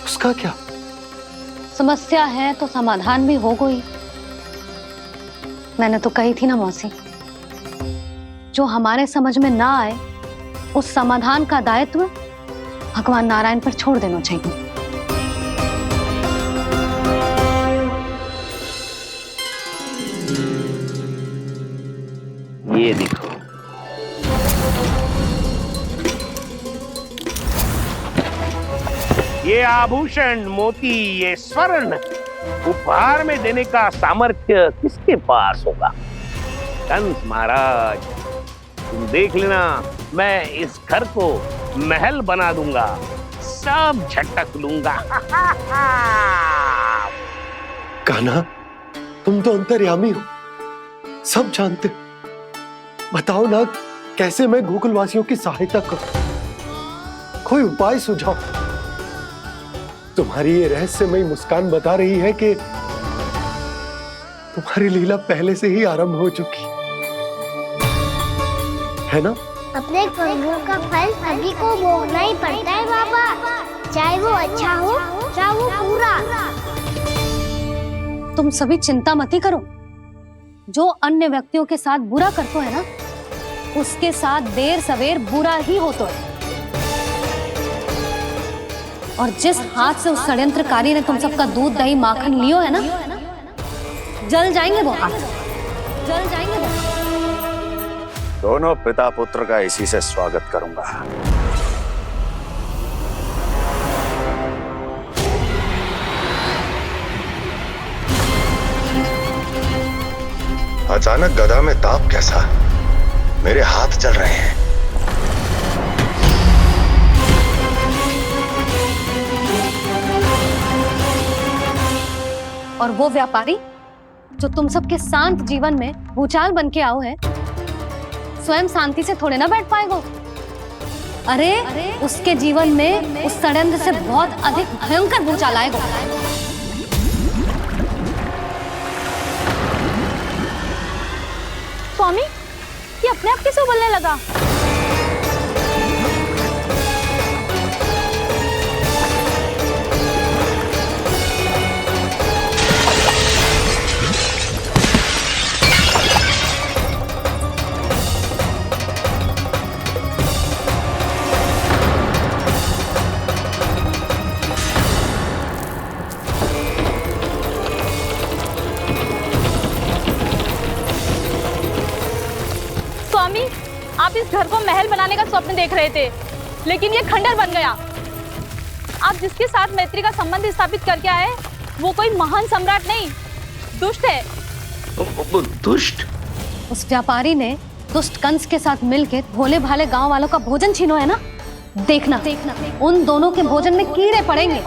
उसका क्या? समस्या है तो समाधान भी हो गई। मैंने तो कही थी ना मौसी, जो हमारे समझ में ना आए उस समाधान का दायित्व भगवान नारायण पर छोड़ देना चाहिए। ये देखो, ये आभूषण, मोती, ये स्वर्ण उपहार में देने का सामर्थ्य किसके पास होगा? कंस महाराज, तुम देख लेना, मैं इस घर को महल बना दूंगा, सब झटक लूंगा। कान्हा, तुम तो अंतर्यामी हो, सब जानते हो। बताओ ना, कैसे मैं गोकुलवासियों की सहायता करूं? कोई उपाय सुझाओ। तुम्हारी ये रहस्यमयी मुस्कान बता रही है कि तुम्हारी लीला पहले से ही आरंभ हो चुकी है ना? अपने कर्मों का फल सभी को भोगना ही पड़ता है बाबा, चाहे वो अच्छा हो चाहे वो बुरा। तुम सभी चिंता मत ही करो। जो अन्य व्यक्तियों के साथ बुरा करते है ना, उसके साथ देर सवेर बुरा ही होता है। और जिस हाथ से उस षड्यंत्रकारी ने तुम सबका दूध दही माखन लियो है ना, जल जाएंगे वो हाथ, जल जाएंगे वो। दोनों पिता पुत्र का इसी से स्वागत करूंगा। अचानक गदा में ताप कैसा? मेरे हाथ चल रहे हैं। और वो व्यापारी जो तुम सबके शांत जीवन में भूचाल बन के आओ है, स्वयं शांति से थोड़े ना बैठ पाएगा। अरे उसके जीवन में उस षड्यंत्र से बहुत अधिक भयंकर भूचाल आएगा। स्वामी, ये अपने आप कैसे बोलने लगा? स्वामी, आप इस घर को महल बनाने का स्वप्न देख रहे थे, लेकिन ये खंडर बन गया। आप जिसके साथ मैत्री का संबंध स्थापित करके आए, वो कोई महान सम्राट नहीं, दुष्ट है। दुष्ट? उस व्यापारी ने दुष्ट कंस के साथ मिलकर भोले भाले गांव वालों का भोजन छीनो है ना। देखना उन दोनों के भोजन में कीड़े पड़ेंगे।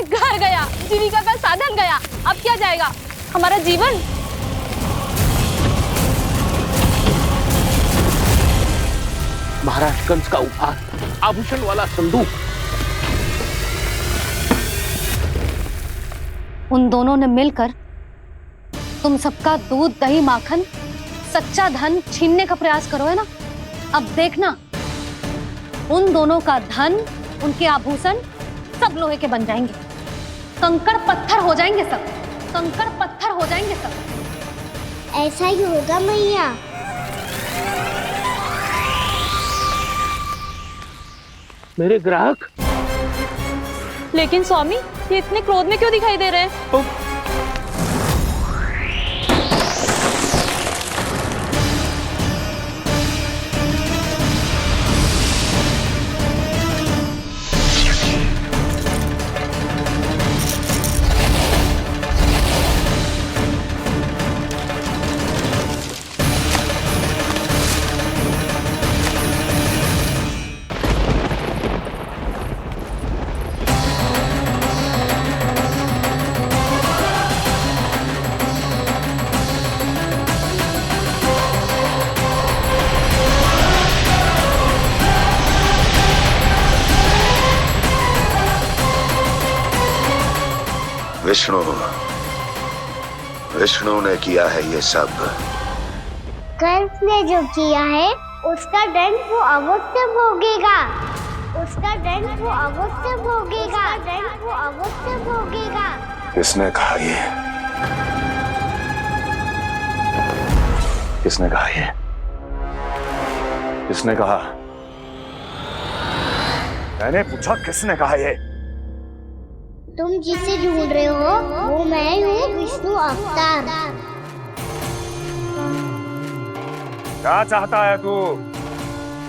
घर गया, जीविका का साधन गया, अब क्या जाएगा हमारा जीवन? महाराज कंस का उपहार, आभूषण वाला संदूक। उन दोनों ने मिलकर तुम सबका दूध दही माखन सच्चा धन छीनने का प्रयास करो है ना। अब देखना, उन दोनों का धन, उनके आभूषण सब लोहे के बन जाएंगे, कंकड़ पत्थर हो जाएंगे सब, कंकड़ पत्थर हो जाएंगे सब। ऐसा ही होगा मैया। मेरे ग्राहक? लेकिन स्वामी, ये इतने क्रोध में क्यों दिखाई दे रहे हैं? विष्णु विष्णु ने किया है ये सब। कंस ने जो किया है उसका दंड वो अवश्य भोगेगा। उसका दंड वो अवश्य भोगेगा। दंड वो अवश्य भोगेगा। किसने कहा ये? किसने कहा ये? किसने कहा? मैंने पूछा किसने कहा ये? तुम जिसे ढूंढ रहे हो वो मैं हूँ, विष्णु अवतार। क्या चाहता है तू?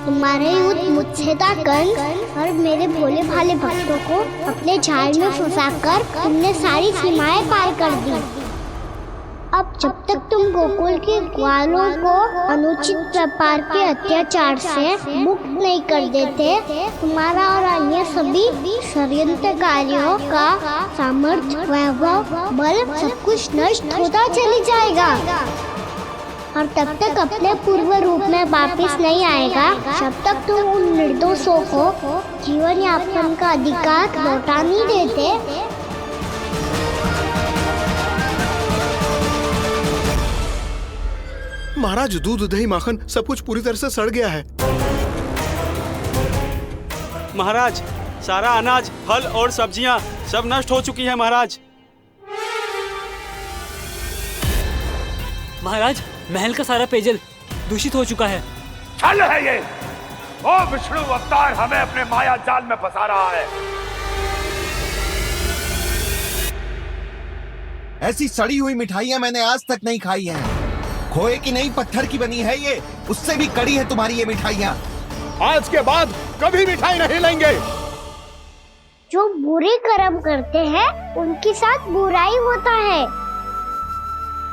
तुम्हारे युद्ध मुझसे था कंस, और मेरे भोले भाले भक्तों को अपने जाल में फंसाकर तुमने सारी सीमाएं पार कर दी। अब जब तक तुम गोकुल के ग्वालों को अनुचित व्यापार के अत्याचार से मुक्त नहीं कर देते, तुम्हारा और अन्य सभी षड्यंत्रकारियों का सामर्थ्य, वैभव, बल सब कुछ नष्ट होता चली जाएगा। और तब तक अपने पूर्व रूप में वापस नहीं आएगा जब तक तुम उन निर्दोषों को जीवन यापन का अधिकार लौटा नहीं देते। महाराज, दूध दही माखन सब कुछ पूरी तरह से सड़ गया है। महाराज, सारा अनाज, फल और सब्जियां सब नष्ट हो चुकी है महाराज। महाराज, महल का सारा पेयजल दूषित हो चुका है। छल है ये। वो विष्णु अवतार हमें अपने माया जाल में फंसा रहा है। ऐसी सड़ी हुई मिठाइयां मैंने आज तक नहीं खाई हैं। खोए की नहीं, पत्थर की बनी है ये, उससे भी कड़ी है तुम्हारी ये मिठाइयां। आज के बाद कभी मिठाई नहीं लेंगे। जो बुरे कर्म करते हैं उनके साथ बुराई होता है,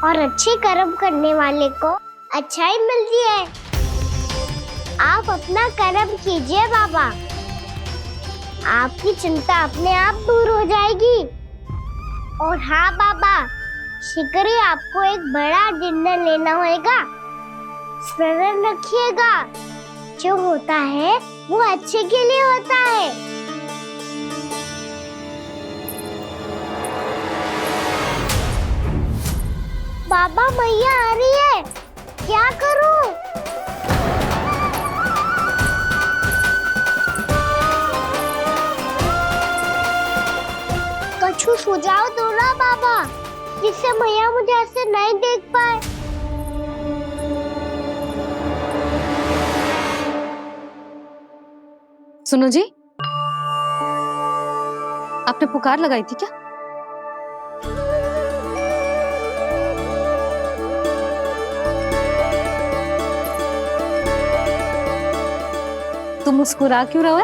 और अच्छे कर्म करने वाले को अच्छाई मिलती है। आप अपना कर्म कीजिए बाबा, आपकी चिंता अपने आप दूर हो जाएगी। और हाँ बाबा, शीघ्र ही आपको एक बड़ा डिनर लेना होगा। स्मरण रखिएगा, जो होता है वो अच्छे के लिए होता है। बाबा, मैया आ रही है, क्या करूं? कुछ सुझाव दो ना बाबा, जिससे मैया मुझे ऐसे नहीं देख पाए। सुनो जी, आपने पुकार लगाई थी क्या? तुम मुस्कुरा क्यों रहे हो?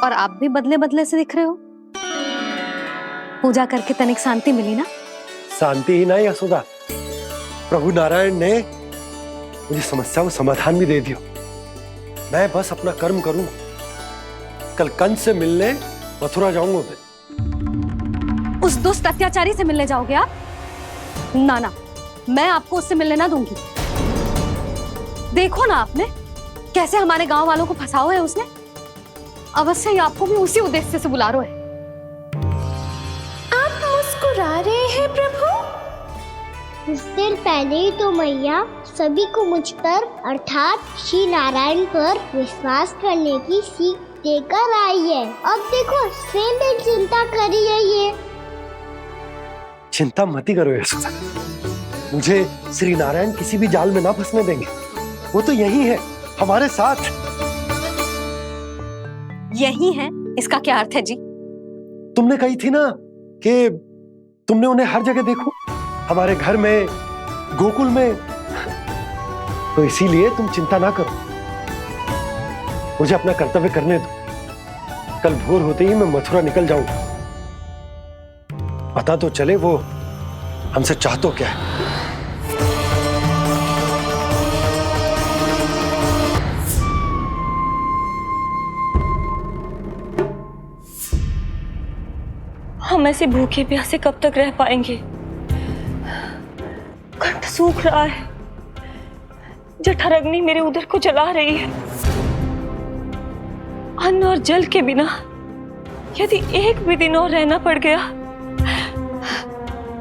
और आप भी बदले बदले से दिख रहे हो। पूजा करके तनिक शांति मिली ना? शांति ही नहीं यशोदा, प्रभु नारायण ने मुझे समस्या को समाधान भी दे दिया। मैं बस अपना कर्म करूं। कल कंस से मिलने मथुरा जाऊंगा मैं। उस दुष्ट अत्याचारी से मिलने जाओगे आप? ना ना, मैं आपको उससे मिलने ना दूंगी। देखो ना आपने कैसे हमारे गांव वालों को फंसाओ है उसने। अवश्य ही आपको भी उसी उद्देश्य से बुला रहा है। आप मुस्कुरा रहे हैं प्रभु? कुछ देर पहले ही तो मैया सभी को मुझ पर अर्थात श्री नारायण पर विश्वास करने की सीख देकर आई है। अब देखो स्वयं भी चिंता करी है ये। चिंता मत ही करो यशोदा, मुझे श्री नारायण किसी भी जाल में ना फंसने देंगे। वो तो यही है हमारे साथ। यही है, इसका क्या अर्थ है जी? तुमने कही थी ना कि तुमने उन्हें हर जगह देखो, हमारे घर में, गोकुल में। तो इसीलिए तुम चिंता ना करो, मुझे अपना कर्तव्य करने दो। कल भोर होते ही मैं मथुरा निकल जाऊंगा। पता तो चले वो हमसे चाहतो क्या है। हम ऐसे भूखे प्यासे कब तक रह पाएंगे? कंठ सूख रहा है, जठर अग्नि मेरे उदर को जला रही है। अन्न और जल के बिना यदि एक भी दिन और रहना पड़ गया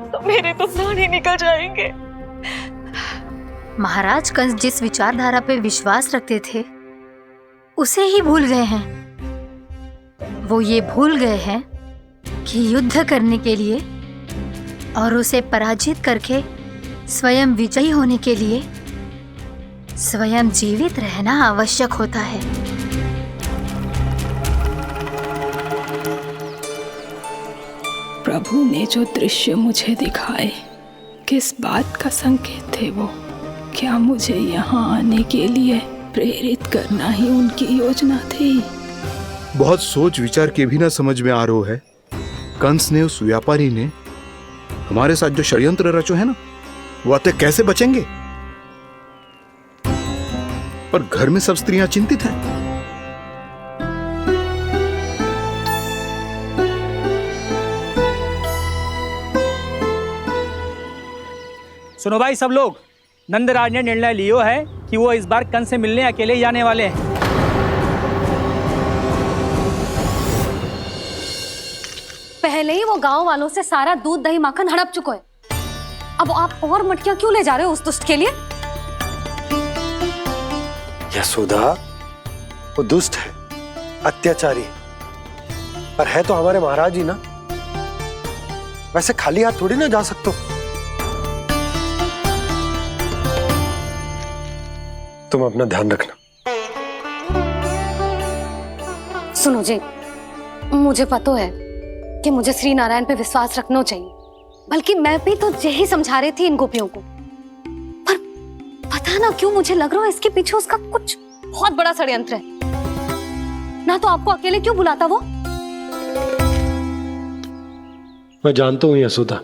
तो मेरे तो प्राण ही निकल जाएंगे। महाराज कंस जिस विचारधारा पे विश्वास रखते थे उसे ही भूल गए हैं। वो ये भूल गए हैं कि युद्ध करने के लिए और उसे पराजित करके स्वयं विजयी होने के लिए स्वयं जीवित रहना आवश्यक होता है। प्रभु ने जो दृश्य मुझे दिखाए किस बात का संकेत थे वो? क्या मुझे यहाँ आने के लिए प्रेरित करना ही उनकी योजना थी? बहुत सोच विचार के भी ना समझ में आ रहा है। कंस ने, उस व्यापारी ने हमारे साथ जो षड्यंत्र रचो है ना, वो आते कैसे बचेंगे? पर घर में सब स्त्रियां चिंतित हैं। सुनो भाई सब लोग, नंदराज ने निर्णय लियो है कि वो इस बार कंस से मिलने अकेले ही आने वाले हैं। पहले ही वो गांव वालों से सारा दूध दही माखन हड़प चुका है। अब आप और मटकियां क्यों ले जा रहे हो उस दुष्ट के लिए? यशोदा, वो दुष्ट है, अत्याचारी, पर है तो हमारे महाराज ही ना। वैसे खाली हाथ थोड़ी ना जा सकते हो। तुम अपना ध्यान रखना। सुनो जी, मुझे पता है कि मुझे श्री नारायण पे विश्वास रखना चाहिए, बल्कि मैं भी तो यही समझा रही थी इन गोपियों को। पर पता ना क्यों मुझे लग रहा है इसके पीछे उसका कुछ बहुत बड़ा षड्यंत्र है। ना तो आपको अकेले क्यों बुलाता वो? मैं जानता हूं यशोदा,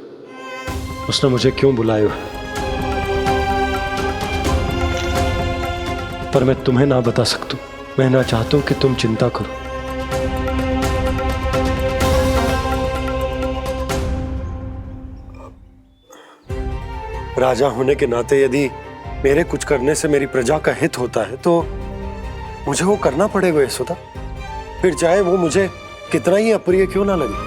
उसने मुझे क्यों बुलाया, पर मैं तुम्हें ना बता सकता। मैं ना चाहता हूं कि तुम चिंता करो। राजा होने के नाते यदि मेरे कुछ करने से मेरी प्रजा का हित होता है तो मुझे वो करना पड़ेगा यशोदा, फिर चाहे वो मुझे कितना ही अप्रिय क्यों ना लगे।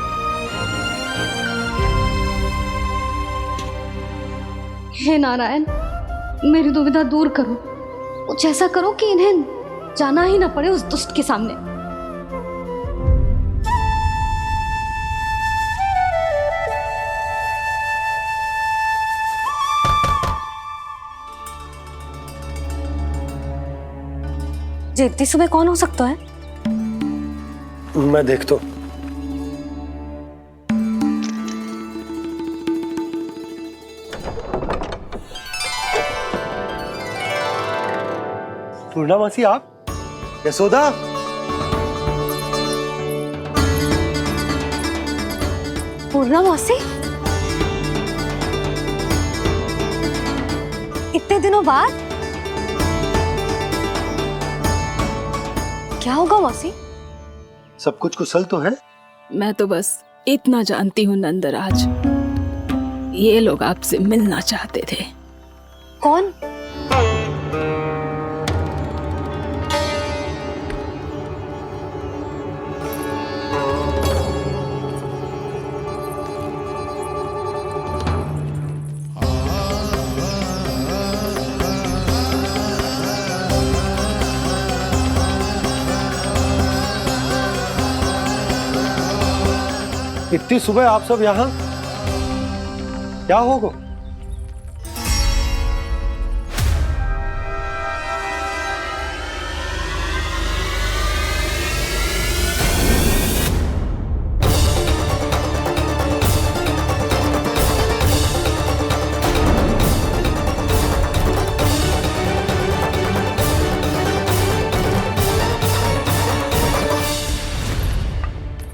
हे नारायण, मेरी दुविधा दूर करो। कुछ ऐसा करो कि इन्हें जाना ही ना पड़े उस दुष्ट के सामने। जी इतनी सुबह कौन हो सकता है? मैं देखता हूं। पूर्णा मासी, आप? यशोदा, पूर्णा मासी, इतने दिनों बाद क्या होगा मासी? सब कुछ कुशल तो है? मैं तो बस इतना जानती हूँ नंदराज, ये लोग आपसे मिलना चाहते थे। कौन? इतनी सुबह आप सब यहाँ? क्या होगा?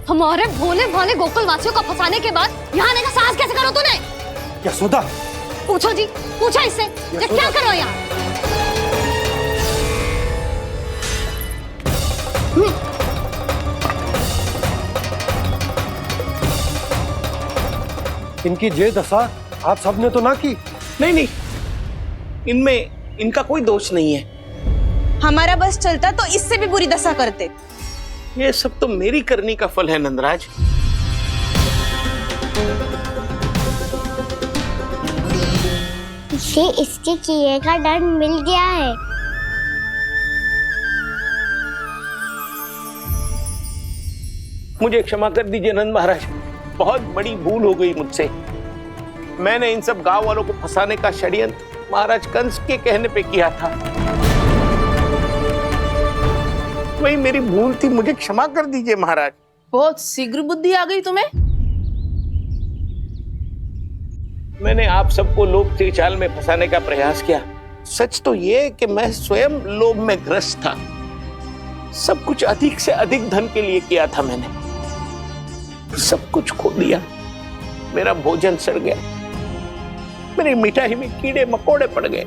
हमारे भोले भाले गोकुल वासियों को फंसाने के बाद यहाँ आने का साहस कैसे करो तूने? यशोदा, पूछो जी, पूछो इससे, ये क्या करो यहाँ? इनकी ये दशा आप सबने तो ना की? नहीं नहीं, इनमें इनका कोई दोष नहीं है। हमारा बस चलता तो इससे भी बुरी दशा करते। ये सब तो मेरी करनी का फल है नंदराज। इसे इसके किए का डर मिल गया है। मुझे क्षमा कर दीजिए नंद महाराज, बहुत बड़ी भूल हो गई मुझसे। मैंने इन सब गांव वालों को फंसाने का षड्यंत्र महाराज कंस के कहने पे किया था। वही मेरी भूल थी, मुझे क्षमा कर दीजिए महाराज। बहुत शीघ्र बुद्धि आ गई तुम्हें। मैंने आप सबको लोभ के जाल में फंसाने का प्रयास किया। सच तो ये कि मैं स्वयं लोभ में ग्रस्त था। सब कुछ अधिक से अधिक धन के लिए किया था मैंने। सब कुछ खो दिया। मेरा भोजन सड़ गया, मेरी मिठाई में कीड़े मकोड़े पड़ गए,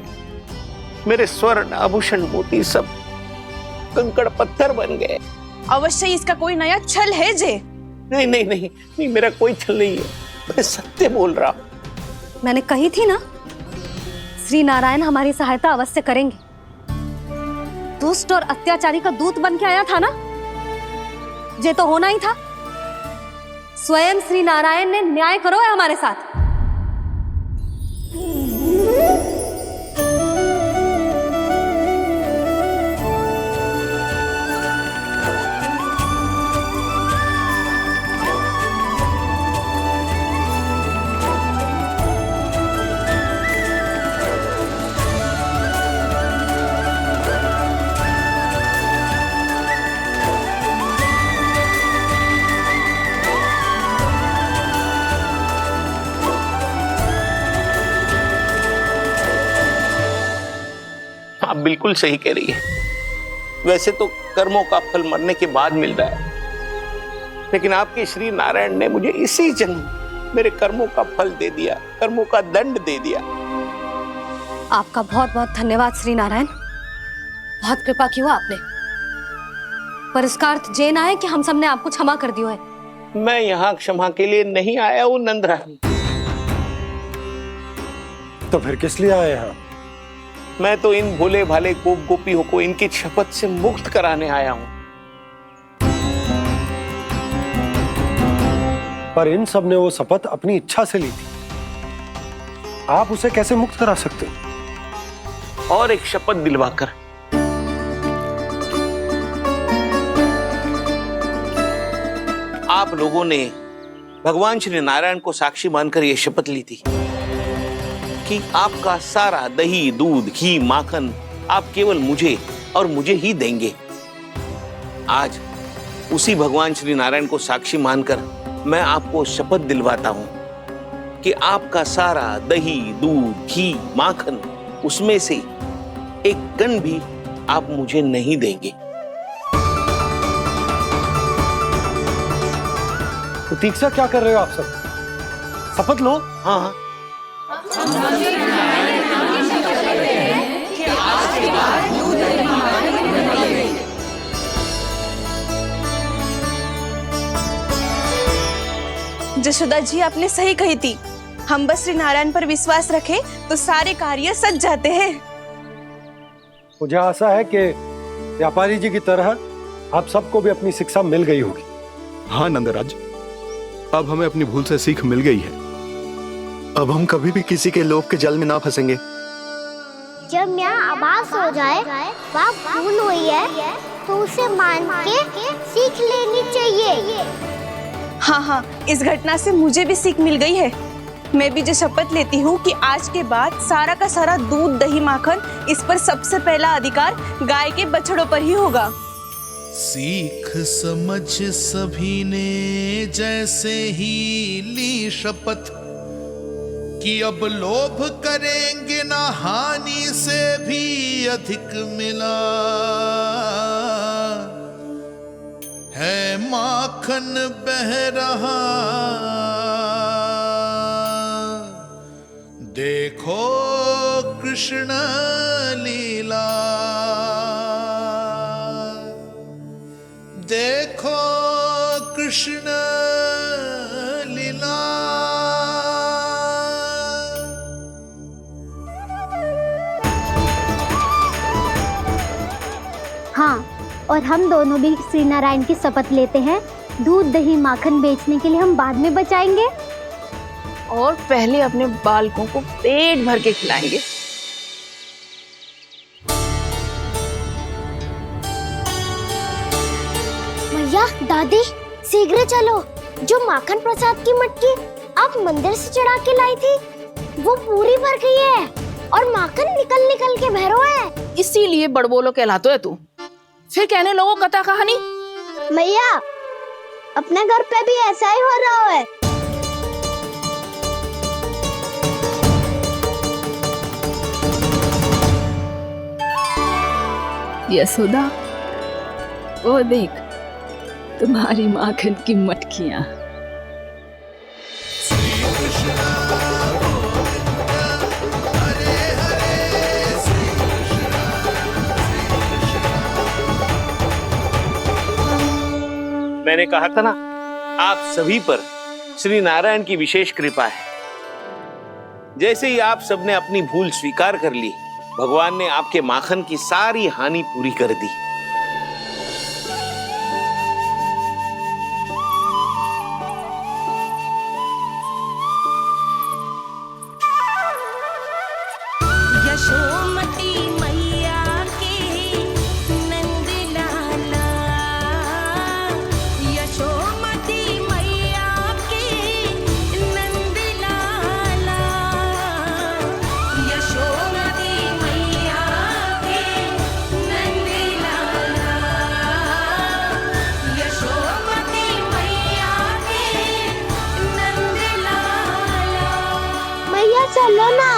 मेरे स्वर्ण आभूषण मोती सब कंकड़ पत्थर बन गए। अवश्य इसका कोई नया छल है जे। नहीं नहीं नहीं नहीं, मेरा कोई छल नहीं है, मैं सत्य बोल रहा हूं। मैंने कही थी ना, श्री नारायण हमारी सहायता अवश्य करेंगे। दुष्ट और अत्याचारी का दूत बन के आया था ना, ये तो होना ही था। स्वयं श्री नारायण ने न्याय करो है हमारे साथ। आप बिल्कुल सही कह रही है। वैसे तो कर्मों का फल मरने के बाद मिल रहा है, लेकिन आपके श्री नारायण ने मुझे इसी जन्म मेरे कर्मों का फल दे दिया, कर्मों का दंड दे दिया। आपका बहुत बहुत धन्यवाद श्री नारायण, बहुत कृपा की हो आपने। पर इसका अर्थ ये ना है कि हम सबने आपको क्षमा कर दिया है। मैं यहाँ क्षमा के लिए नहीं आया हूँ नंदरानी। तो फिर किस लिए आए हैं? मैं तो इन भोले भाले गोप गोपियों को इनकी शपथ से मुक्त कराने आया हूँ। पर इन सब ने वो शपथ अपनी इच्छा से ली थी, आप उसे कैसे मुक्त करा सकते? और एक शपथ दिलवाकर। आप लोगों ने भगवान श्री नारायण को साक्षी मानकर यह शपथ ली थी कि आपका सारा दही, दूध, घी, माखन आप केवल मुझे और मुझे ही देंगे। आज उसी भगवान श्री नारायण को साक्षी मानकर मैं आपको शपथ दिलवाता हूं कि आपका सारा दही, दूध, घी, माखन उसमें से एक कण भी आप मुझे नहीं देंगे। प्रतीक्षा क्या कर रहे हो आप सब? शपथ लो। हाँ जशोदा जी, आपने सही कही थी। हम बस श्री नारायण पर विश्वास रखें तो सारे कार्य सज जाते हैं। मुझे आशा है कि व्यापारी जी की तरह आप सबको भी अपनी शिक्षा मिल गई होगी। हाँ नंदराज, अब हमें अपनी भूल से सीख मिल गई है। अब हम कभी भी किसी के लोभ के जल में ना फंसेंगे। जब यहाँ आभास हो जाए वह भूल हुई है तो उसे मान के सीख लेनी चाहिए। हाँ हाँ, इस घटना से मुझे भी सीख मिल गई है। मैं भी जो शपथ लेती हूँ कि आज के बाद सारा का सारा दूध, दही, माखन इस पर सबसे पहला अधिकार गाय के बछड़ों पर ही होगा। सीख समझ सभी ने जैसे ही ली शपथ कि अब लोभ करेंगे ना हानि से भी अधिक मिला है, माखन बह रहा देखो कृष्ण लीला, देखो कृष्ण लीला। हाँ, और हम दोनों भी श्री नारायण की शपथ लेते हैं, दूध दही माखन बेचने के लिए हम बाद में बचाएंगे और पहले अपने बालकों को पेट भर के खिलाएंगे। भैया दादी शीघ्र चलो, जो माखन प्रसाद की मटकी आप मंदिर से चढ़ा के लाई थी वो पूरी भर गई है और माखन निकल निकल के बह रहा है। इसीलिए बड़बोलो कहलाते है तू। फिर कहने लोगों कथा कहानी। भैया अपने घर पे भी ऐसा ही हो रहा है। यशोदा, वो देख तुम्हारी माखन की मटकियां। मैंने कहा था ना, आप सभी पर श्री नारायण की विशेष कृपा है। जैसे ही आप सबने अपनी भूल स्वीकार कर ली, भगवान ने आपके माखन की सारी हानि पूरी कर दी। यशोमती मैया के नंद लाला, यशोमती मैया के नंद लाला, यशोमती मैया के नंद लाला, यशोमती मैया के नंद लाला। मैया चलो ना।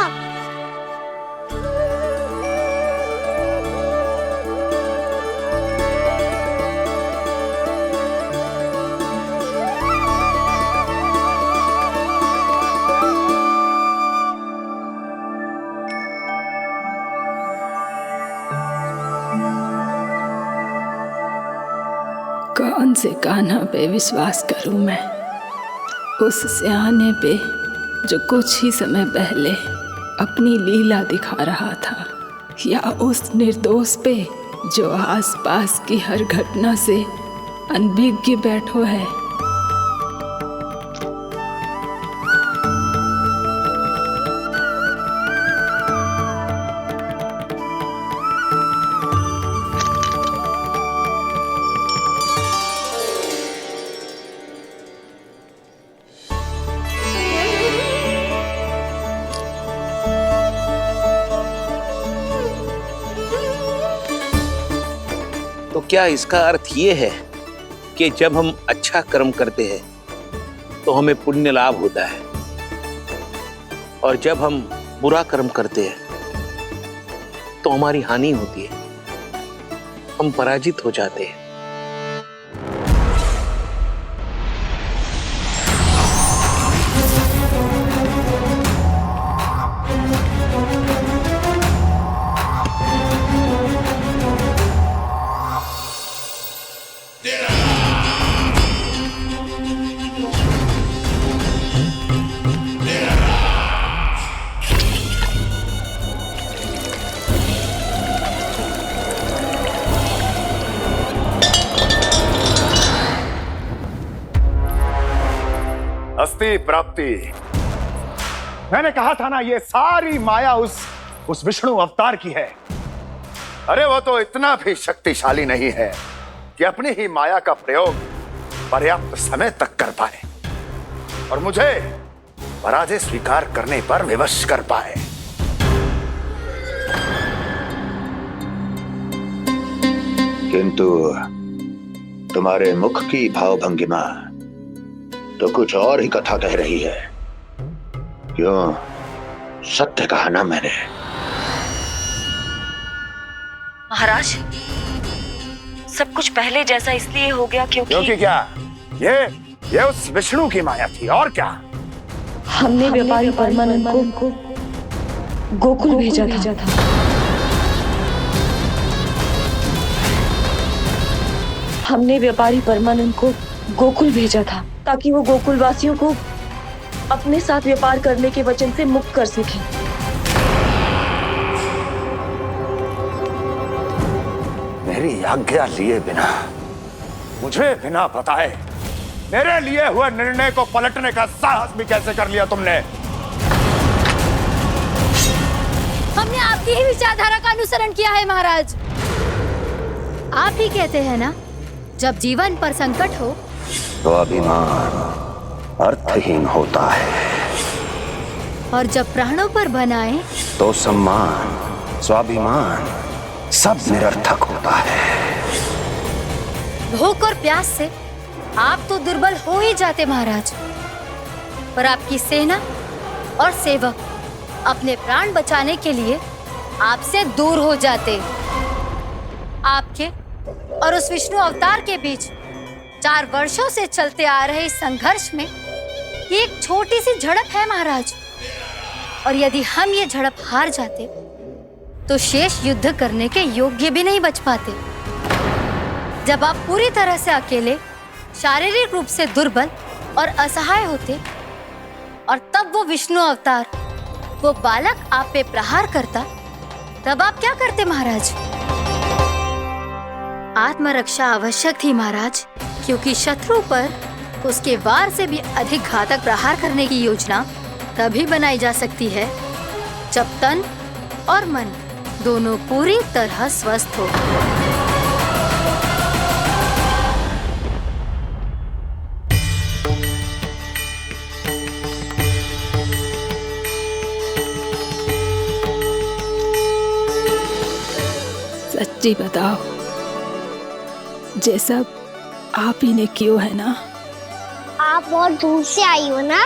कौन से कान्हा पे विश्वास करूं मैं? उस सियाने पे जो कुछ ही समय पहले अपनी लीला दिखा रहा था, या उस निर्दोष पे जो आसपास की हर घटना से अनभिज्ञ बैठो है? तो क्या इसका अर्थ ये है कि जब हम अच्छा कर्म करते हैं तो हमें पुण्य लाभ होता है, और जब हम बुरा कर्म करते हैं तो हमारी हानि होती है, हम पराजित हो जाते हैं? अस्ति प्राप्ति। मैंने कहा था ना, ये सारी माया उस विष्णु अवतार की है। अरे वो तो इतना भी शक्तिशाली नहीं है कि अपनी ही माया का प्रयोग पर्याप्त समय तक कर पाए और मुझे पराजय स्वीकार करने पर विवश कर पाए। किंतु तुम्हारे मुख की भावभंगिमा तो कुछ और ही कथा कह रही है। क्यों? सत्य कहा ना मैंने। महाराज, सब कुछ पहले जैसा इसलिए हो गया क्योंकि क्या? ये उस विष्णु की माया थी, और क्या? हमने व्यापारी परमानंद को गोकुल भेजा था। हमने व्यापारी परमानंद को गोकुल भेजा था ताकि वो गोकुल वासियों को अपने साथ व्यापार करने के वचन से मुक्त कर सके। मेरी आज्ञा लिए बिना, मुझे बिना बताए मेरे लिए हुए निर्णय को पलटने का साहस भी कैसे कर लिया तुमने? हमने आपकी ही विचारधारा का अनुसरण किया है महाराज। आप ही कहते हैं ना, जब जीवन पर संकट हो तो अभिमान अर्थहीन होता है, और जब प्राणों पर बनाए तो सम्मान स्वाभिमान सब निरर्थक होता है। भूख और प्यास से आप तो दुर्बल हो ही जाते महाराज, पर आपकी सेना और सेवक अपने प्राण बचाने के लिए आपसे दूर हो जाते। आपके और उस विष्णु अवतार के बीच 4 वर्षों से चलते आ रहे इस संघर्ष में ये एक छोटी सी झड़प है महाराज, और यदि हम ये झड़प हार जाते तो शेष युद्ध करने के योग्य भी नहीं बच पाते। जब आप पूरी तरह से अकेले, शारीरिक रूप से दुर्बल और असहाय होते, और तब वो विष्णु अवतार, वो बालक आप पे प्रहार करता, तब आप क्या करते महाराज? आत्मरक्षा आवश्यक थी महाराज, क्योंकि शत्रु पर उसके वार से भी अधिक घातक प्रहार करने की योजना तभी बनाई जा सकती है जब तन और मन दोनों पूरी तरह स्वस्थ हो। सच्ची बताओ, ये सब आप ही ने क्यों है ना? आप बहुत दूर से आई हो ना,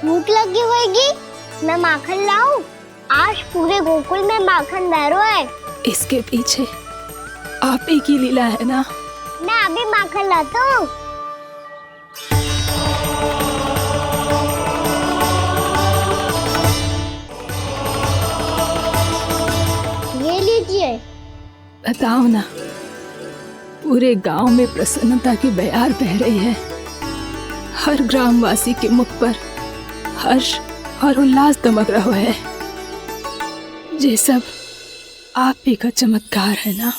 भूख लगी होगी। मैं माखन लाऊं? आज पूरे गोकुल में माखन बह रहा है। इसके पीछे आप ही की लीला है ना? मैं अभी माखन लाता हूँ। ये लीजिए। बताओ ना, पूरे गांव में प्रसन्नता की बयार बह रही है। हर ग्रामवासी के मुख पर हर्ष और उल्लास दमक रहा है। ये सब आप ही का चमत्कार है ना?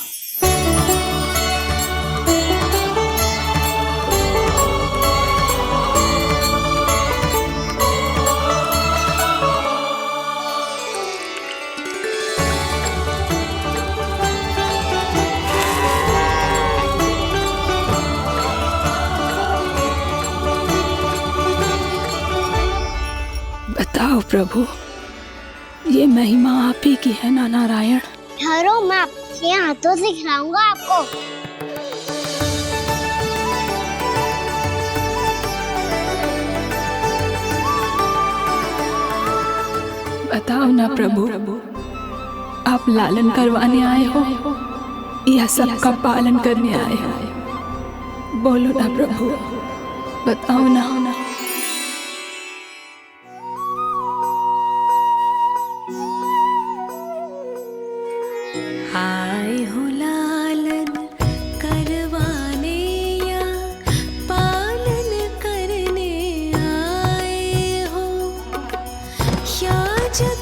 बताओ प्रभु, ये महिमा आप ही की है ना नारायण? ठहरो, मैं आपके हाथों से खिलाऊंगा आपको। बताओ ना प्रभु, आप लालन करवाने आए हो या सबका पालन करने आए हो? बोलो ना प्रभु, बताओ ना। आए हो लालन करवाने या पालन करने आए हो, या जग